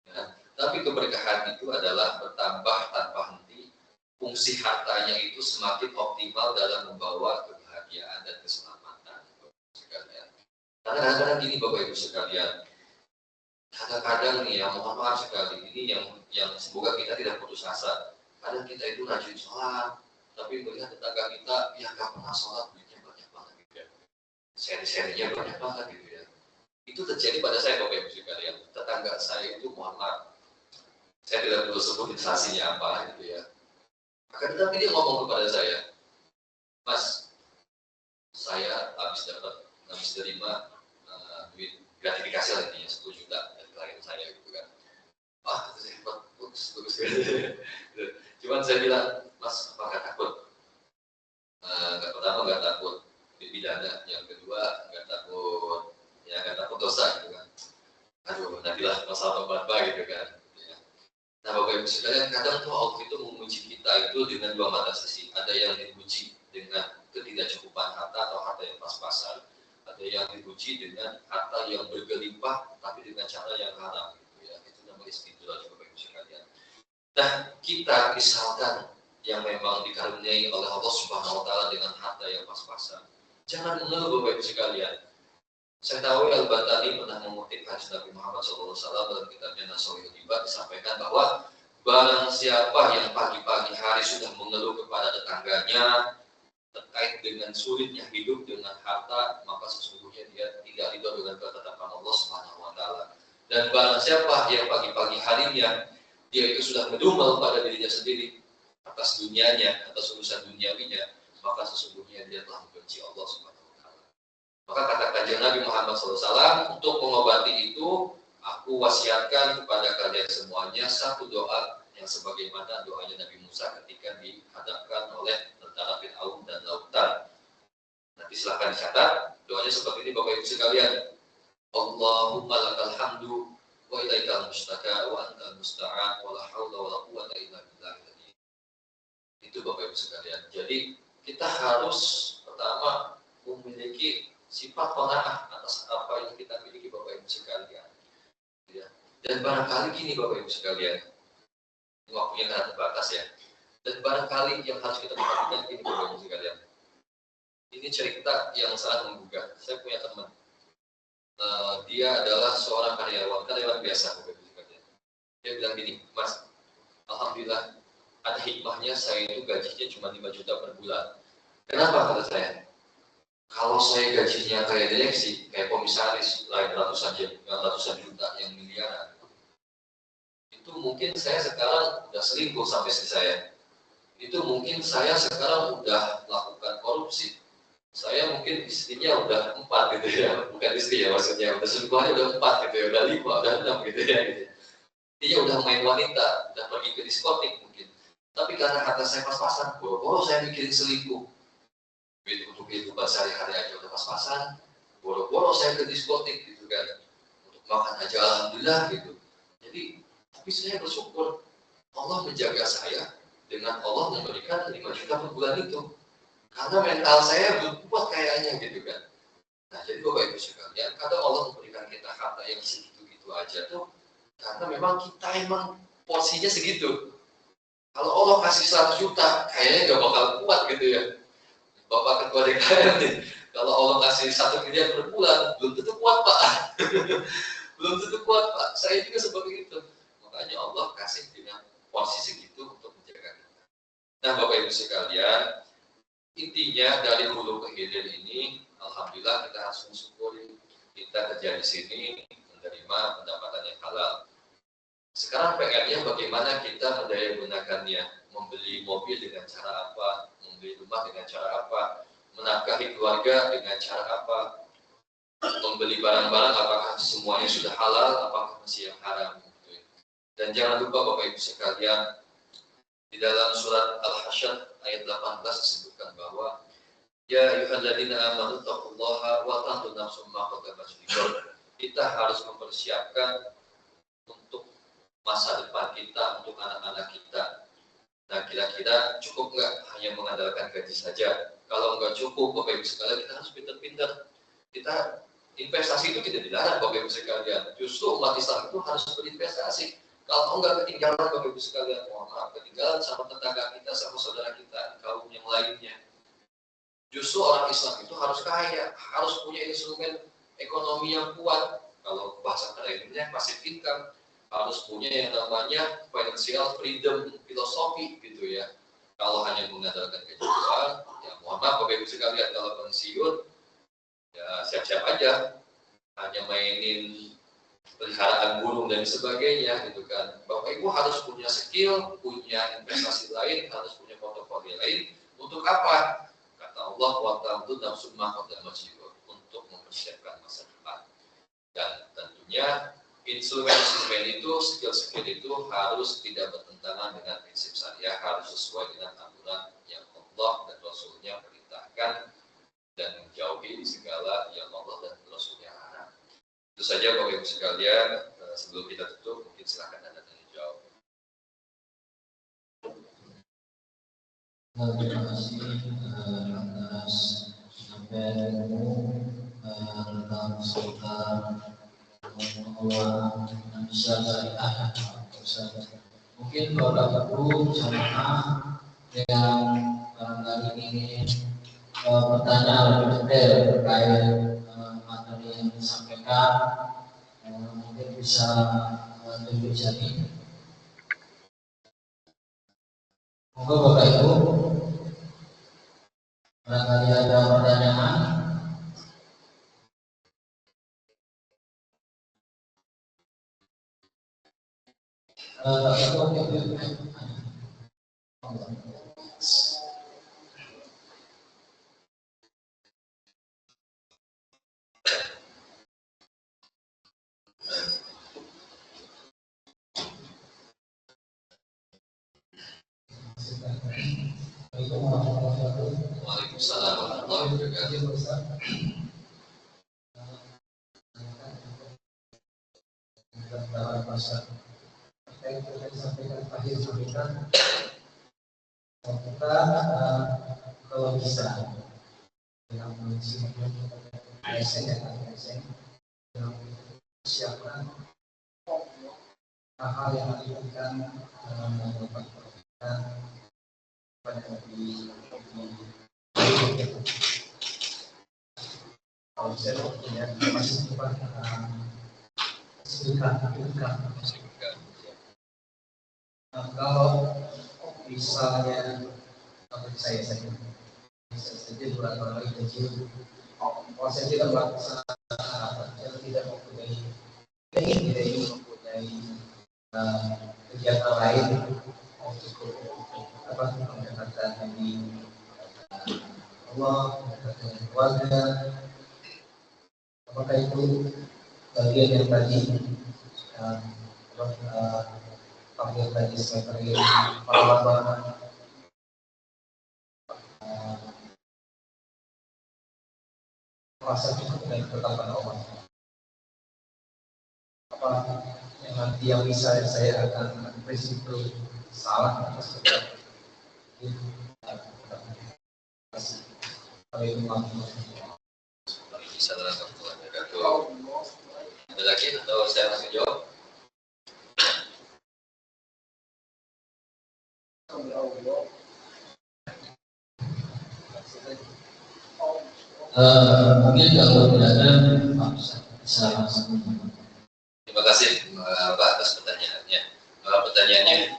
Nah, tapi keberkahan itu adalah bertambah tanpa henti. Fungsi hartanya itu semakin optimal dalam membawa kebahagiaan dan keselamatan sekalian. Karena kadang-kadang gini Bapak Ibu sekalian, kadang-kadang nih yang mohon maaf sekali, ini yang semoga kita tidak putus asa. Kadang kita itu rajin sholat, tapi melihat tetangga kita yang gak pernah sholat, duitnya banyak banget gitu ya. Seri-serinya banyak banget gitu ya. Itu terjadi pada saya Bapak Ibu sekalian. Tetangga saya itu mohon maaf, saya tidak perlu sebut instansinya apa gitu ya. Akan tetapi dia ngomong kepada saya, Mas, saya habis terima duit gratifikasi lah intinya 10 juta dari klien saya gitu kan. Wah, itu saya hebat, bagus. Cuman saya bilang, Mas, apa nggak takut? Pertama nggak takut dipidana, yang kedua nggak takut dosa gitu kan. Aduh, nantilah masalah apa gitu kan. Nah, Bapak Ibu sekalian, kadang tuh Allah itu menguji kita itu dengan dua mata sisi. Ada yang diuji dengan ketidakcukupan harta atau harta yang pas-pasan. Ada yang diuji dengan harta yang bergelimpah tapi dengan cara yang haram gitu ya. Itu namanya istidraj Bapak Ibu sekalian. Nah, kita misalkan yang memang dikaruniai oleh Allah Subhanahu wa Ta'ala dengan harta yang pas-pasan, jangan mengeluh Bapak Ibu sekalian. Saya tahu Al-Batani pernah mengutip hadis Nabi Muhammad SAW dalam kitabnya Nasaihul Ibad, disampaikan bahwa barang siapa yang pagi-pagi hari sudah mengeluh kepada tetangganya terkait dengan sulitnya hidup dengan harta, maka sesungguhnya dia tidak ridho dengan ketetapan Allah Subhanahu wa Ta'ala. Dan barang siapa yang pagi-pagi harinya dia itu sudah ngedumel pada dirinya sendiri atas dunianya, atas urusan duniawinya, maka sesungguhnya dia telah membenci Allah Subhanahu wa Ta'ala. Maka kata kajian Nabi Muhammad SAW, untuk mengobati itu, aku wasiatkan kepada kalian semuanya satu doa yang sebagaimana doanya Nabi Musa ketika dihadapkan oleh tentara Fir'aun dan lautan. Nanti silahkan dicatat, doanya seperti ini Bapak Ibu sekalian. Allahumma lakal hamdu wa ilaikal mustaka wa antal musta'an wa la hawla wa la quwwata illa billah. Itu Bapak Ibu sekalian. Jadi kita harus pertama memiliki sifat qanaah atas apa yang kita miliki Bapak Ibu sekalian. Ya. Dan barangkali gini Bapak Ibu sekalian, waktunya sangat terbatas ya. Dan barangkali yang harus kita perhatikan gini Bapak Ibu sekalian. Ini cerita yang sangat menggugah. Saya punya teman. Dia adalah seorang karyawan biasa Bapak Ibu sekalian. Dia bilang gini, Mas, alhamdulillah ada hikmahnya saya itu gajinya cuma 5 juta per bulan. Kenapa kata saya? Kalau saya gajinya kayak direksi, kayak komisaris, lain ratusan juta, yang miliaran, itu mungkin saya sekarang udah selingkuh sama istri saya. Itu mungkin saya sekarang udah melakukan korupsi. Saya mungkin istrinya udah 4 gitu ya, bukan istri ya maksudnya, udah selingkuhannya udah 4 gitu ya, udah 5, udah 6 gitu ya. Gitu. Dia udah main wanita, udah pergi ke diskotik mungkin. Tapi karena harta saya pas-pasan, boro-boro saya mikirin selingkuh. Untuk kehidupan sehari-hari aja udah pas-pasan, boro-boro saya ke diskotik gitu kan, untuk makan aja alhamdulillah gitu. Jadi, tapi saya bersyukur Allah menjaga saya dengan Allah memberikan 5 juta per bulan itu, karena mental saya belum kuat kayaknya gitu kan. Nah jadi Bapak Ibu sekalian, kadang Allah memberikan kita harta yang segitu-gitu aja tuh, karena memang kita emang porsinya segitu. Kalau Allah kasih 100 juta, kayaknya nggak bakal kuat gitu ya. Bapak Ketua DKM nih, kalau Allah kasih 1 miliar per bulan, belum tentu kuat Pak. Belum tentu kuat Pak, saya juga seperti itu. Makanya Allah kasih dengan porsi segitu untuk menjaga kita. Nah Bapak Ibu sekalian, intinya dari hulu ke hilir ini, alhamdulillah kita harus mensyukuri kita kerja di sini menerima pendapatan yang halal. Sekarang PR-nya bagaimana kita mendayagunakannya, membeli mobil dengan cara apa, membeli rumah dengan cara apa, menafkahi keluarga dengan cara apa, membeli barang-barang apakah semuanya sudah halal, apakah masih yang haram. Gitu. Dan jangan lupa Bapak Ibu sekalian, di dalam surat Al-Hasyr ayat 18 disebutkan bahwa ya ayyuhalladzina amanu taqullaha wa tanzur nafsum ma qaddamat lighad. Kita harus mempersiapkan untuk masa depan kita, untuk anak-anak kita. Nah, kira-kira cukup nggak hanya mengandalkan gaji saja? Kalau nggak cukup, Bapak Ibu sekalian, kita harus pintar-pintar. Kita investasi itu tidak dilarang, Bapak Ibu sekalian. Justru umat Islam itu harus berinvestasi. Kalau nggak ketinggalan, Bapak Ibu sekalian, mohon maaf, ketinggalan sama tetangga kita, sama saudara kita, kaum yang lainnya. Justru orang Islam itu harus kaya, harus punya instrumen ekonomi yang kuat. Kalau bahasa kerennya passive income, harus punya yang namanya financial freedom filosofi gitu ya. Kalau hanya mengandalkan kejujuran, ya mohon maaf Bapak Ibu sekalian, kalau pensiun ya siap-siap aja, hanya mainin peliharaan burung dan sebagainya gitu kan. Bapak Ibu harus punya skill, punya investasi lain, harus punya portofolio lain. Untuk apa? Kata Allah, wa ta'budu nafsum ma qaddamat lighad, untuk mempersiapkan masa depan. Dan tentunya instrumen-instrumen itu, skill-skill itu harus tidak bertentangan dengan prinsip syariah, harus sesuai dengan aturan yang Allah dan Rasulnya perintahkan dan menjauhi segala yang Allah dan Rasulnya larang. Itu saja Bapak Ibu sekalian, sebelum kita tutup, mungkin silakan Anda tanya jawab. Terima kasih atas sampaianmu tentang seputar Allah bisa syariah. Mungkin Bapak Ibu jamaah yang barangkali ingin bertanya lebih detail terkait materi yang disampaikan, mungkin bisa tunjuk jari. Monggo Bapak Ibu, barangkali ada pertanyaan. Waalaikumsalam warahmatullahi wabarakatuh. Kita kalau bisa dengan mengisi ASN dan ASN yang siapkan hal-hal yang dilakukan dalam pada di kalau saya punya masih kalau misalnya saya bisa saja 2 tahun lagi kecil, kalau saya tidak melaksanakan, saya tidak mempunyai kegiatan lain untuk mendekatkan diri Allah, mendekatkan keluarga. Apakah itu bagian yang tadi bagian tadi sebagai pengalaman merasa cukup dengan ketetapan Allah? Apa yang nanti yang bisa saya akan prinsip itu salah atau seperti itu? Ada lagi atau saya langsung jawab? Mungkin kalau tidak ada bisa langsung. Terima kasih Pak atas pertanyaannya. Pertanyaannya,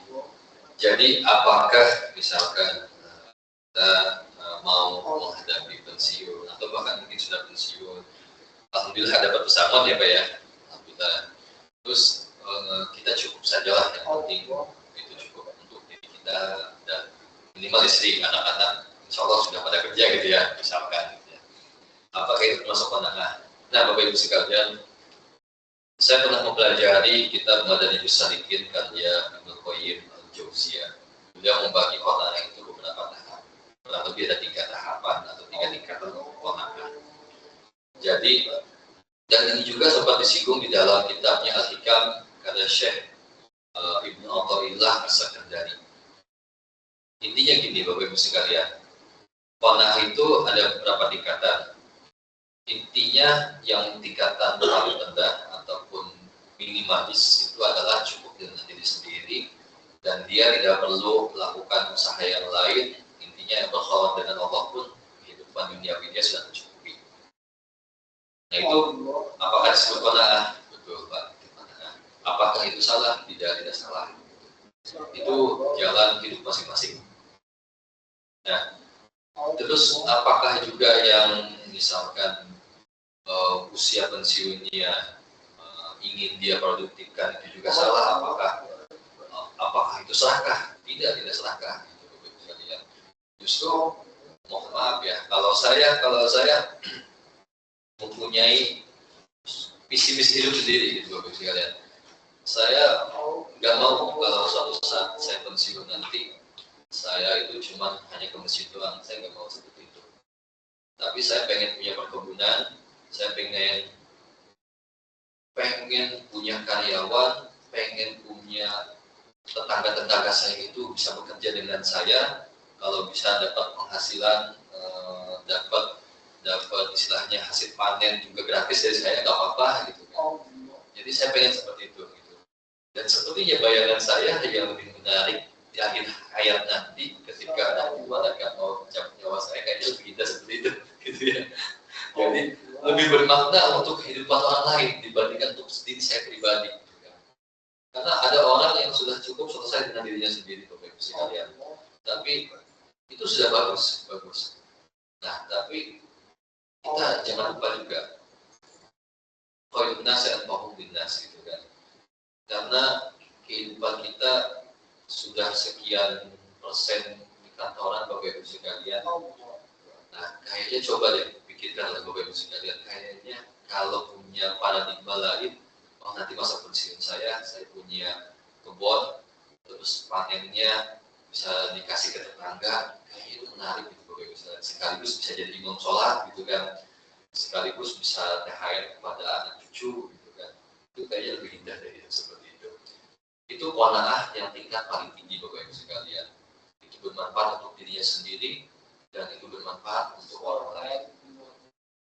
jadi apakah misalkan kita mau menghadapi pensiun atau bahkan mungkin sudah pensiun, alhamdulillah dapat pesangon ya Pak ya, alhamdulillah. Terus kita cukup sajalah, yang penting itu cukup untuk diri kita dan minimal istri, anak-anak, insya Allah sudah pada kerja gitu ya, misalkan. Gitu ya. Apakah itu termasuk pandangan? Nah Bapak Ibu sekalian, saya pernah mempelajari kitab Madarij Salikin karya Ibnu Qayyim Al-Jauziyah. Beliau membagi qanaah itu beberapa tahap. Kurang lebih ada 3 tahapan atau 3 tingkatan qanaah. Jadi, dan ini juga sempat disinggung di dalam kitabnya Al-Hikam karya Syekh Ibnu Athaillah As-Sakandari. Intinya gini Bapak Ibu sekalian, qanaah itu ada beberapa tingkatan. Intinya yang tingkatan paling rendah ataupun minimalis itu adalah cukup dengan diri sendiri dan dia tidak perlu melakukan usaha yang lain. Intinya yang berkhawat dengan Allah pun kehidupan dunia dia sudah mencukupi. Nah itu apakah disebut qanaah? Betul Pak. Apakah itu salah? Tidak salah. Itu jalan hidup masing-masing. Nah terus apakah juga yang misalkan usia pensiunnya ingin dia produktifkan itu juga salah? Apakah itu serakah? Tidak serakah. Justru mohon maaf ya, kalau saya mempunyai visi misi hidup sendiri gitu Bapak sekalian. Saya nggak mau kalau suatu saat saya pensiun nanti saya itu cuma hanya ke masjid doang. Saya nggak mau seperti itu. Tapi saya pengen punya perkebunan, saya pengen punya karyawan, pengen punya tetangga-tetangga saya itu bisa bekerja dengan saya. Kalau bisa dapat penghasilan, dapat istilahnya hasil panen juga gratis dari saya, nggak apa-apa gitu. Jadi saya pengen seperti itu. Gitu. Dan sepertinya bayangan saya yang lebih menarik di akhir hayat nanti ketika anak tua akan mau mencabut nyawa saya, kayaknya lebih indah seperti itu, gitu ya. Jadi lebih bermakna untuk kehidupan orang lain dibandingkan untuk diri saya pribadi. Gitu kan. Karena ada orang yang sudah cukup selesai dengan dirinya sendiri, Bapak Ibu sekalian. Tapi itu sudah bagus. Nah, tapi kita jangan lupa juga khairun nasi anfa'uhum linnas, gitu kan. Karena kehidupan kita sudah sekian persen di kantoran, Bapak Ibu sekalian. Nah, kayaknya coba deh pikirkan Bapak Ibu sekalian, kayaknya kalau punya paradigma lain, oh nanti masa pensiun saya punya kebun, terus panennya bisa dikasih ke tetangga, kayaknya itu menarik gitu Bapak Ibu sekalian. Sekaligus bisa jadi imam sholat gitu kan, sekaligus bisa THR kepada anak cucu gitu kan. Itu kayaknya lebih indah dari yang seperti itu. Itu qanaah yang tingkat paling tinggi Bapak Ibu sekalian. Itu bermanfaat untuk dirinya sendiri dan itu bermanfaat untuk orang lain.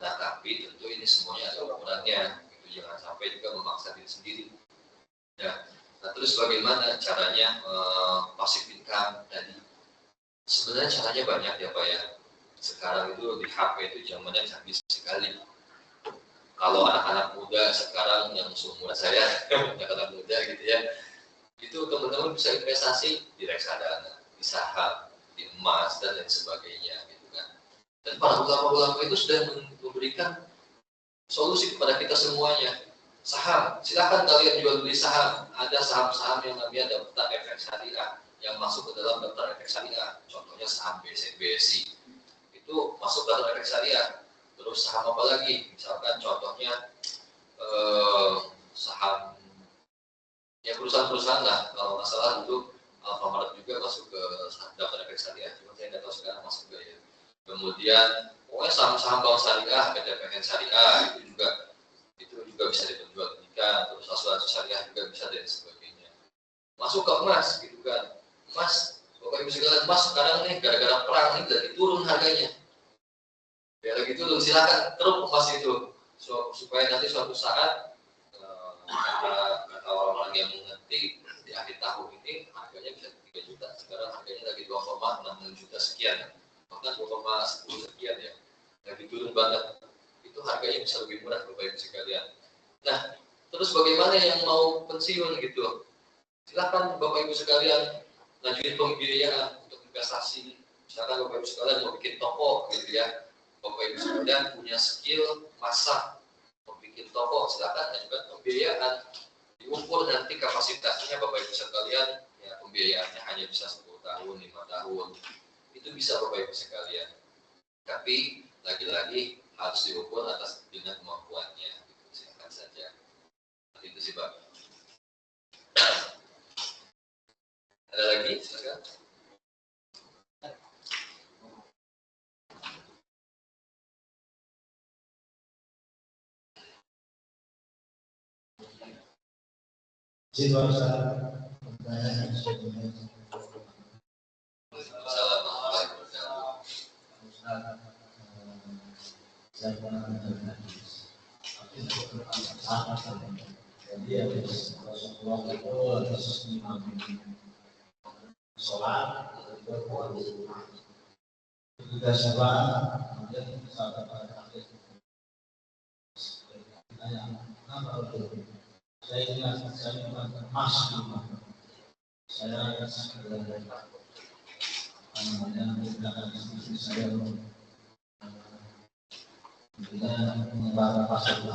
Nah, tapi tentu ini semuanya ada ukurannya. Itu jangan sampai juga memaksa diri sendiri. Nah, terus bagaimana caranya passive income tadi? Sebenarnya caranya banyak ya Pak ya. Sekarang itu di HP itu zamannya canggih sekali. Kalau anak-anak muda sekarang yang seumuran saya, anak-anak muda gitu ya, itu teman-teman bisa investasi di reksadana, di saham, di emas dan lain sebagainya gitu kan. Dan para ulama-ulama itu sudah memberikan solusi kepada kita semuanya. Saham, silakan kalian jual beli saham. Ada saham-saham yang namanya daftar efek syariah yang masuk ke dalam daftar efek syariah. Contohnya saham BSI itu masuk daftar efek syariah. Terus saham apa lagi? Misalkan contohnya saham ya perusahaan-perusahaan lah. Kalau nggak salah dulu Alfamart juga masuk ke daftar efek syariah. Cuma saya nggak tahu sekarang masuk nggak ya. Kemudian pokoknya saham-saham bank syariah, PTPN syariah itu juga bisa diperjualbelikan, terus asuransi syariah juga bisa dan sebagainya. Masuk ke emas gitu kan. Emas, Bapak Ibu sekalian, emas sekarang nih gara-gara perang ini jadi turun harganya. Ya gitu silakan terus emas itu supaya nanti suatu saat kata orang-orang yang mengerti di akhir tahun ini harganya bisa 3 juta. Sekarang harganya lagi 2,6 juta sekian, bahkan 2,10 sekian ya. Lagi turun banget. Itu harganya bisa lebih murah Bapak Ibu sekalian. Nah, terus bagaimana yang mau pensiun gitu? Silakan Bapak Ibu sekalian ngajuin pembiayaan untuk investasi. Misalkan Bapak Ibu sekalian mau bikin toko gitu ya. Bapak Ibu sekalian punya skill masak, mau bikin toko, silakan ajukan pembiayaan. Diukur nanti kapasitasnya Bapak Ibu sekalian, ya pembiayaannya hanya bisa 10 tahun, 5 tahun. Itu bisa Bapak Ibu sekalian. Tapi lagi-lagi harus diukur atas dengan kemampuannya. Gitu. Silakan saja. Itu sih Pak. Ada lagi? Silakan. Jadi Rasulullah itu sholat ketika sholat kemudian sahabat akhir saya ingat emas saya menggunakan istri saya menyebar pasal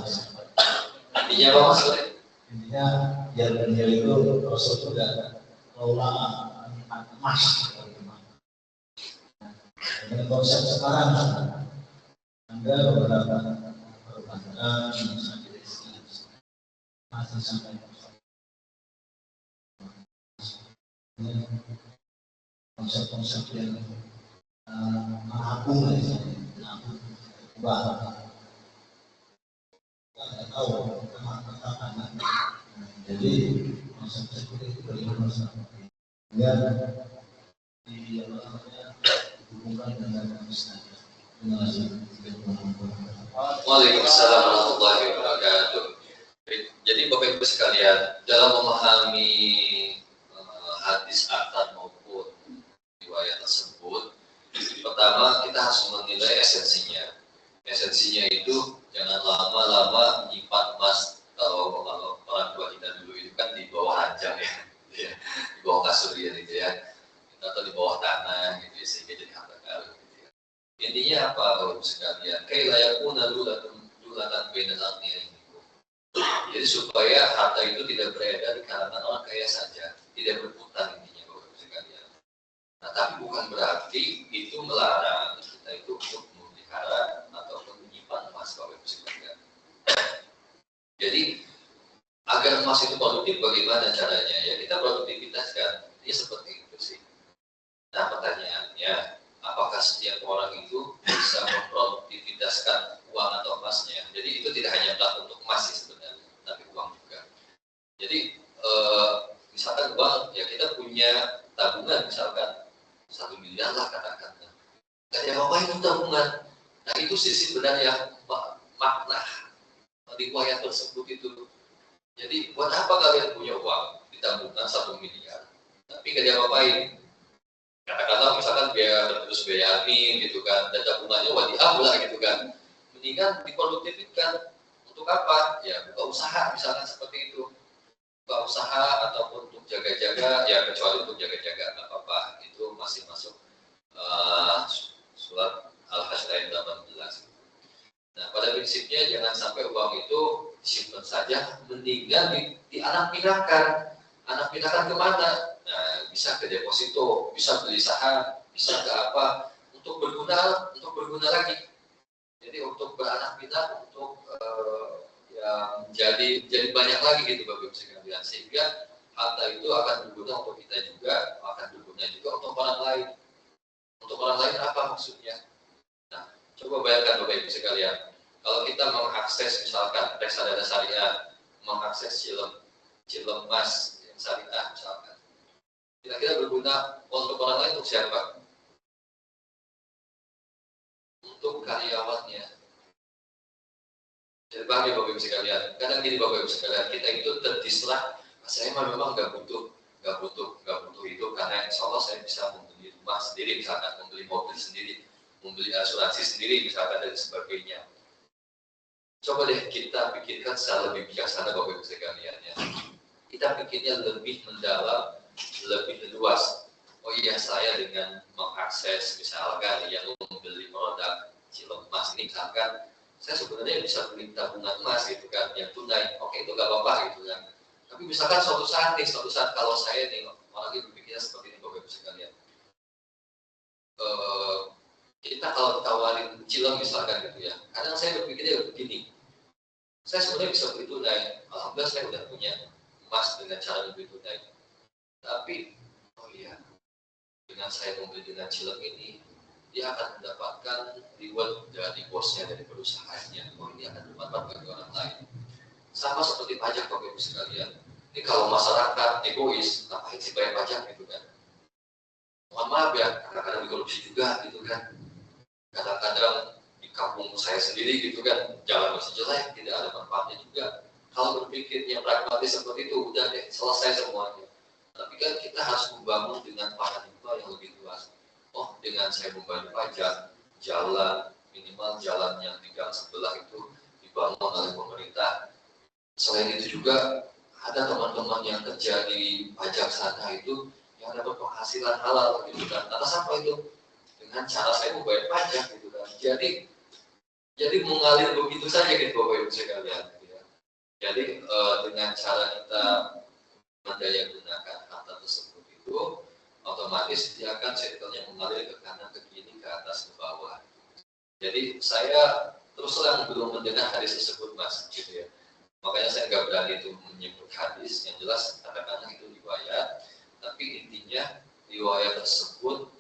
Artinya apa maksudnya? intinya biar beliau itu Rasul itu tidak ulama emas. Dengan konsep sekarang Anda beberapa perbankan masih sampai konsep-konsep yang mengaku bahwa tidak tahu kemana. Jadi konsep seperti itu bagaimana dia dihubungkan dengan Islam. Waalaikumsalam warahmatullahi wabarakatuh. Jadi Bapak Ibu Ibu sekalian, dalam memahami hadis akad maupun riwayat tersebut, pertama kita harus menilai esensinya. Esensinya itu jangan lama-lama menyimpan emas. Kalau orang tua kita dulu itu kan di bawah ranjang ya, di bawah kasur gitu ya, atau di bawah tanah gitu ya, sehingga jadi harta karun gitu ya. Intinya apa Bapak sekalian? Kayak dulatan bainal aghniyai. Jadi supaya harta itu tidak beredar di kalangan orang kaya saja, tidak berputar intinya Bapak sekalian. Nah, tapi bukan berarti itu melarang kita itu untuk memelihara ataupun menyimpan emas Bapak sekalian. Jadi agar emas itu produktif bagaimana caranya? Ya kita produktivitaskan. Ya seperti itu sih. Nah pertanyaannya, apakah setiap orang itu bisa memproduktivitaskan uang atau emasnya? Jadi itu tidak hanya untuk emas sih sebenarnya, tapi uang juga. Jadi misalkan uang, ya kita punya tabungan misalkan 1 miliar lah katakanlah. Gak ada apa-apa itu tabungan. Nah itu sisi benar yang makna riwayat tersebut itu. Jadi buat apa kalian punya uang di tabungan 1 miliar, tapi gak diapa-apain? Kata-kata misalkan biaya terus biaya admin gitu kan, dan tabungannya wadiah lah gitu kan. Mendingan diproduktifkan. Untuk apa? Ya buka usaha misalkan seperti itu. Buka usaha ataupun untuk jaga-jaga, ya kecuali untuk jaga-jaga nggak apa-apa. Itu masih masuk surat Al-Hasyr ayat 18. Nah pada prinsipnya jangan sampai uang itu simpan saja, mendingan di anak pinahkan. Anak pinahkan kemana? Nah, bisa ke deposito, bisa beli saham, bisa ke apa, untuk berguna lagi. Jadi untuk beranak pindah, untuk yang jadi banyak lagi gitu Bapak Ibu sekalian, sehingga harta itu akan berguna untuk kita juga, akan berguna juga untuk orang lain. Untuk orang lain apa maksudnya? Nah, coba bayangkan Bapak Ibu sekalian, kalau kita mengakses misalkan reksadana syariah, mengakses cilem emas yang syariah misalkan, kira-kira berguna untuk orang lain, untuk siapa? Untuk karyawannya. Jadi paham ya Bapak Ibu sekalian. Kadang gini Bapak Ibu sekalian, kita itu terdislah. Saya memang nggak butuh itu karena insya Allah saya bisa membeli rumah sendiri, misalkan membeli mobil sendiri, membeli asuransi sendiri, misalkan dan sebagainya. Coba deh kita pikirkan secara lebih bijaksana Bapak Ibu sekalian ya. Kita pikirnya lebih mendalam, lebih luas. Oh iya, saya dengan mengakses misalkan yang membeli produk cilok emas ini misalkan, saya sebenarnya bisa beli tabungan emas gitu kan, yang tunai. Oke, itu nggak apa-apa gitu kan. Tapi misalkan suatu saat kalau saya nih orangnya berpikirnya seperti ini Bapak Ibu sekalian. Kita kalau tawarin cilok misalkan gitu ya, kadang saya berpikirnya begini. Saya sebenarnya bisa beli tunai. Alhamdulillah saya udah punya emas dengan cara lebih tunai. Tapi, oh iya, dengan saya membeli dengan cilok ini, dia akan mendapatkan reward dari bosnya, dari perusahaannya. Oh ini akan bermanfaat bagi orang lain. Sama seperti pajak Bapak Ibu sekalian. Ini kalau masyarakat egois, ngapain sih bayar pajak gitu kan? Mohon maaf ya, kadang-kadang dikorupsi juga gitu kan. Kadang-kadang di kampung saya sendiri gitu kan, jalan masih jelek, tidak ada manfaatnya juga. Kalau berpikirnya pragmatis seperti itu, udah deh, selesai semuanya. Tapi kan kita harus membangun dengan paradigma yang lebih luas. Oh, dengan saya membayar pajak, jalan, minimal jalan yang di gang sebelah itu dibangun oleh pemerintah. Selain itu juga ada teman-teman yang kerja di pajak sana itu yang dapat penghasilan halal gitu kan. Atas apa itu? Dengan cara saya membayar pajak gitu kan. Jadi mengalir begitu saja gitu Bapak Ibu sekalian. Ya. Jadi dengan cara kita mendaya gunakan harta tersebut itu otomatis dia akan circle-nya mengalir ke kanan, ke kiri, ke atas, ke bawah. Jadi saya terus terang belum mendengar hadis tersebut Mas, gitu ya. Makanya saya nggak berani itu menyebut hadis, yang jelas katakanlah itu riwayat, tapi intinya riwayat tersebut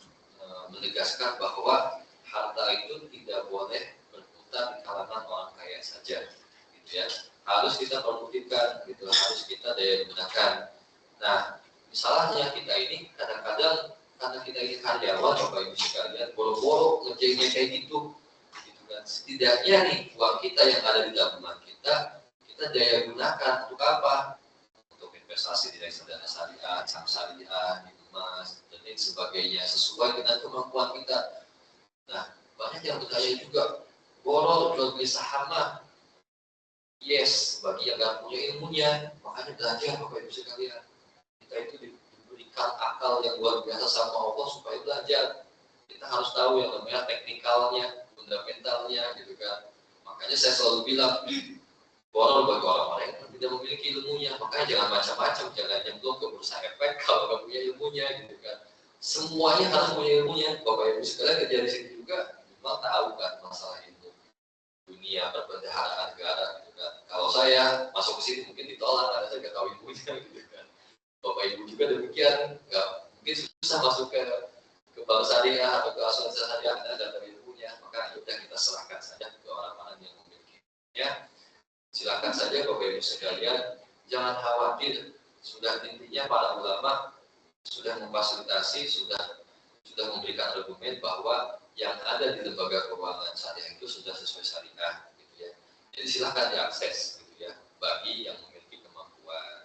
menegaskan bahwa harta itu tidak boleh berputar di kalangan orang kaya saja, gitu ya. Harus kita produktifkan, gitu, harus kita daya gunakan. Nah, misalnya kita ini kadang-kadang karena kita ini karyawan Bapak Ibu sekalian, boro-boro ngerjainnya kayak gitu kan. Setidaknya nih uang kita yang ada di tabungan kita kita daya gunakan untuk apa? Untuk investasi di reksadana syariah, saham syariah, di emas, dan lain sebagainya sesuai dengan kemampuan kita. Nah, banyak yang bertanya juga, borol jual beli saham mah. Yes, bagi yang nggak punya ilmunya, makanya belajar Bapak Ibu sekalian. Kita itu diberikan akal yang luar biasa sama Allah supaya belajar. Kita harus tahu yang namanya teknikalnya, fundamentalnya, gitu kan. Makanya saya selalu bilang, borol bagi orang-orang yang tidak memiliki ilmunya, makanya jangan macam-macam, jangan nyemplung ke bursa efek kalau nggak punya ilmunya, gitu kan. Semuanya harus punya ilmunya. Bapak Ibu sekalian kerja di sini juga, memang tahu kan masalah ilmu dunia perbendaharaan negara, gitu kan. Kalau saya masuk ke sini mungkin ditolak, karena saya nggak tahu ilmunya, gitu kan. Bapak Ibu juga demikian, nggak mungkin susah masuk ke bank syariah atau ke asuransi syariah karena ada ilmunya. Maka sudah kita serahkan saja ke orang-orang yang memilikinya. Silakan saja Bapak Ibu sekalian, jangan khawatir. Sudah intinya para ulama sudah memfasilitasi, sudah memberikan argumen bahwa yang ada di lembaga keuangan syariah itu sudah sesuai syariah, gitu ya. Jadi silakan diakses, gitu ya, bagi yang memiliki kemampuan.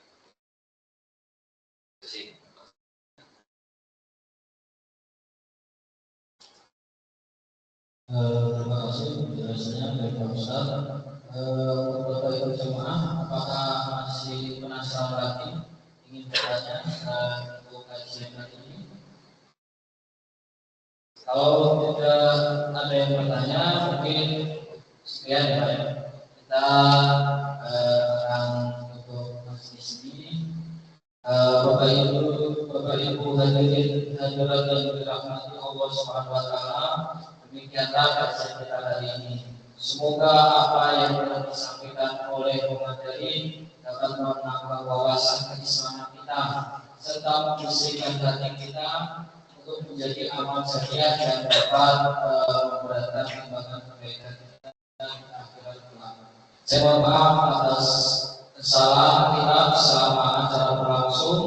Itu sih. Terima kasih penjelasannya dari Pak Ustaz. Bapak Ibu jemaah, apakah masih penasaran lagi ingin bertanya untuk kajian kali ini? Kalau tidak ada yang bertanya, mungkin sekian ya Pak ya. Kita akan tutup majelis ini. Bapak Ibu hadirin hadirat yang dirahmati Allah Subhanahu wa taala, demikianlah kajian kita hari ini. Semoga apa yang telah disampaikan oleh pemateri dapat menambah wawasan keislaman kita serta membersihkan hati kita untuk menjadi amal jariah dan dapat memberatkan timbangan kebaikan kita di akhirat kelak. Saya mohon maaf atas kesalahan kita selama acara berlangsung.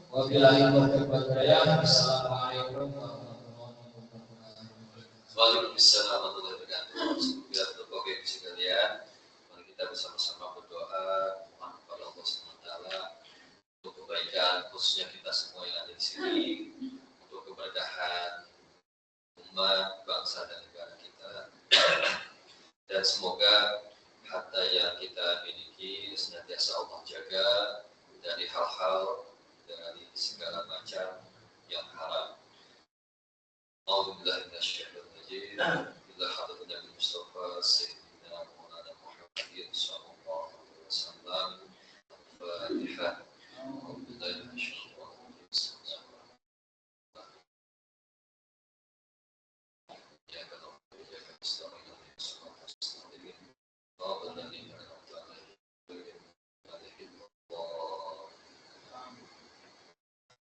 Wabillahi taufiq wal hidayah. Assalamualaikum warahmatullahi wabarakatuh. Waalaikumsalam warahmatullahi wabarakatuh. Biar Bapak Ibu sekalian, mari kita bersama-sama berdoa mohon kepada Allah SWT untuk kebaikan khususnya kita semua yang ada di sini, untuk keberkahan umat, bangsa dan negara kita, dan semoga harta yang kita miliki senantiasa Allah jaga dari hal-hal, dari segala macam yang haram. Alhamdulillah ila hadratin Nabi Mustafa Sayyidina Maulana Muhammadin sallallahu alaihi wasallam. Al-Fatihah. Alhamdulillah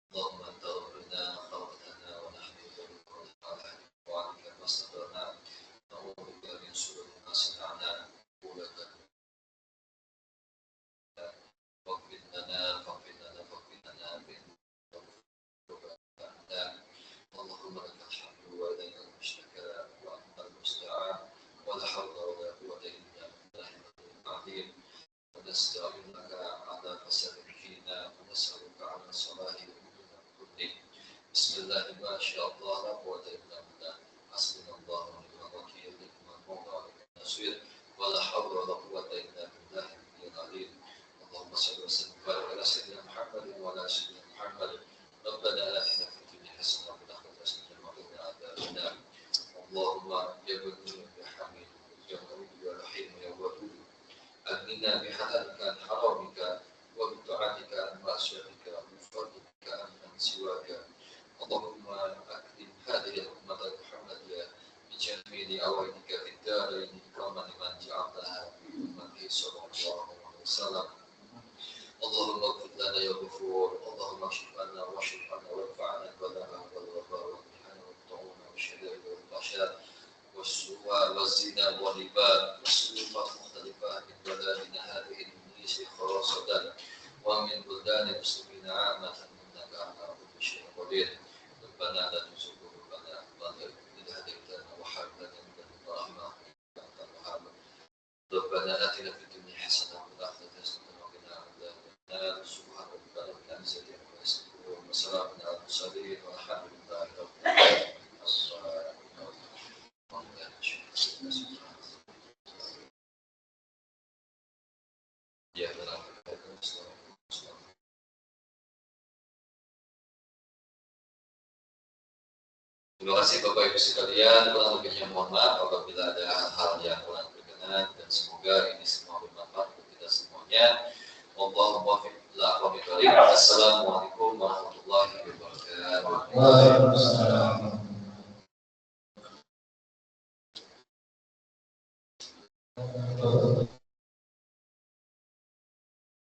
اللهم انت ربنا خلقتنا ونحن على احوالك ما استطعنا نعوذ بك من شرور ما صنعنا ولك فاغفر لنا اللهم لك الحمد واليك المشتكى وانت المستعان ولا حول ولا قوه الا بالله العظيم ونستعينك على فساد فينا ونسالك على صلاح بسم الله ما شاء الله لا قوة إلا بالله حسبنا الله ونعم الوكيل نعم المولى ونعم النصير ولا حول ولا قوة إلا بالله العلي العظيم اللهم صل وسلم وبارك على سيدنا محمد وعلى سيدنا محمد ربنا آتنا في الدنيا حسنة وفي الآخرة حسنة وقنا عذاب النار اللهم يا ودود يا حميد يا غني يا رحيم يا ودود أغننا بحلالك عن حرامك وبطاعتك عن معصيتك وبفضلك عن سواك اللهم أكرم هذه الأمة المحمدية بجميل أوائلك في الدارين إكراما لمن جعلتها في أمته صلى الله عليه وسلم اللهم اغفر لنا يا غفور اللهم اكشف عنا واشف عنا وارفع عنا البلاء والوباء والمحن والطاعون والشدائد والبأساء والسوء والزنا والربا والسلوكات المختلفة من بلادنا هذه الإنجليز خاصة ومن بلدان المسلمين عامة إنك على كل شيء قدير ربنا لا تزغ قلوبنا بعد إذ هديتنا وهب لنا من لدنك رحمة إنك أنت الوهاب ربنا آتنا في الدنيا حسنة وفي الآخرة Terima kasih Bapak Ibu sekalian, kurang lebihnya mohon maaf apabila ada hal-hal yang kurang berkenan, dan semoga ini semua bermanfaat untuk kita semuanya. Assalamualaikum warahmatullahi wabarakatuh. Waalaikumsalam.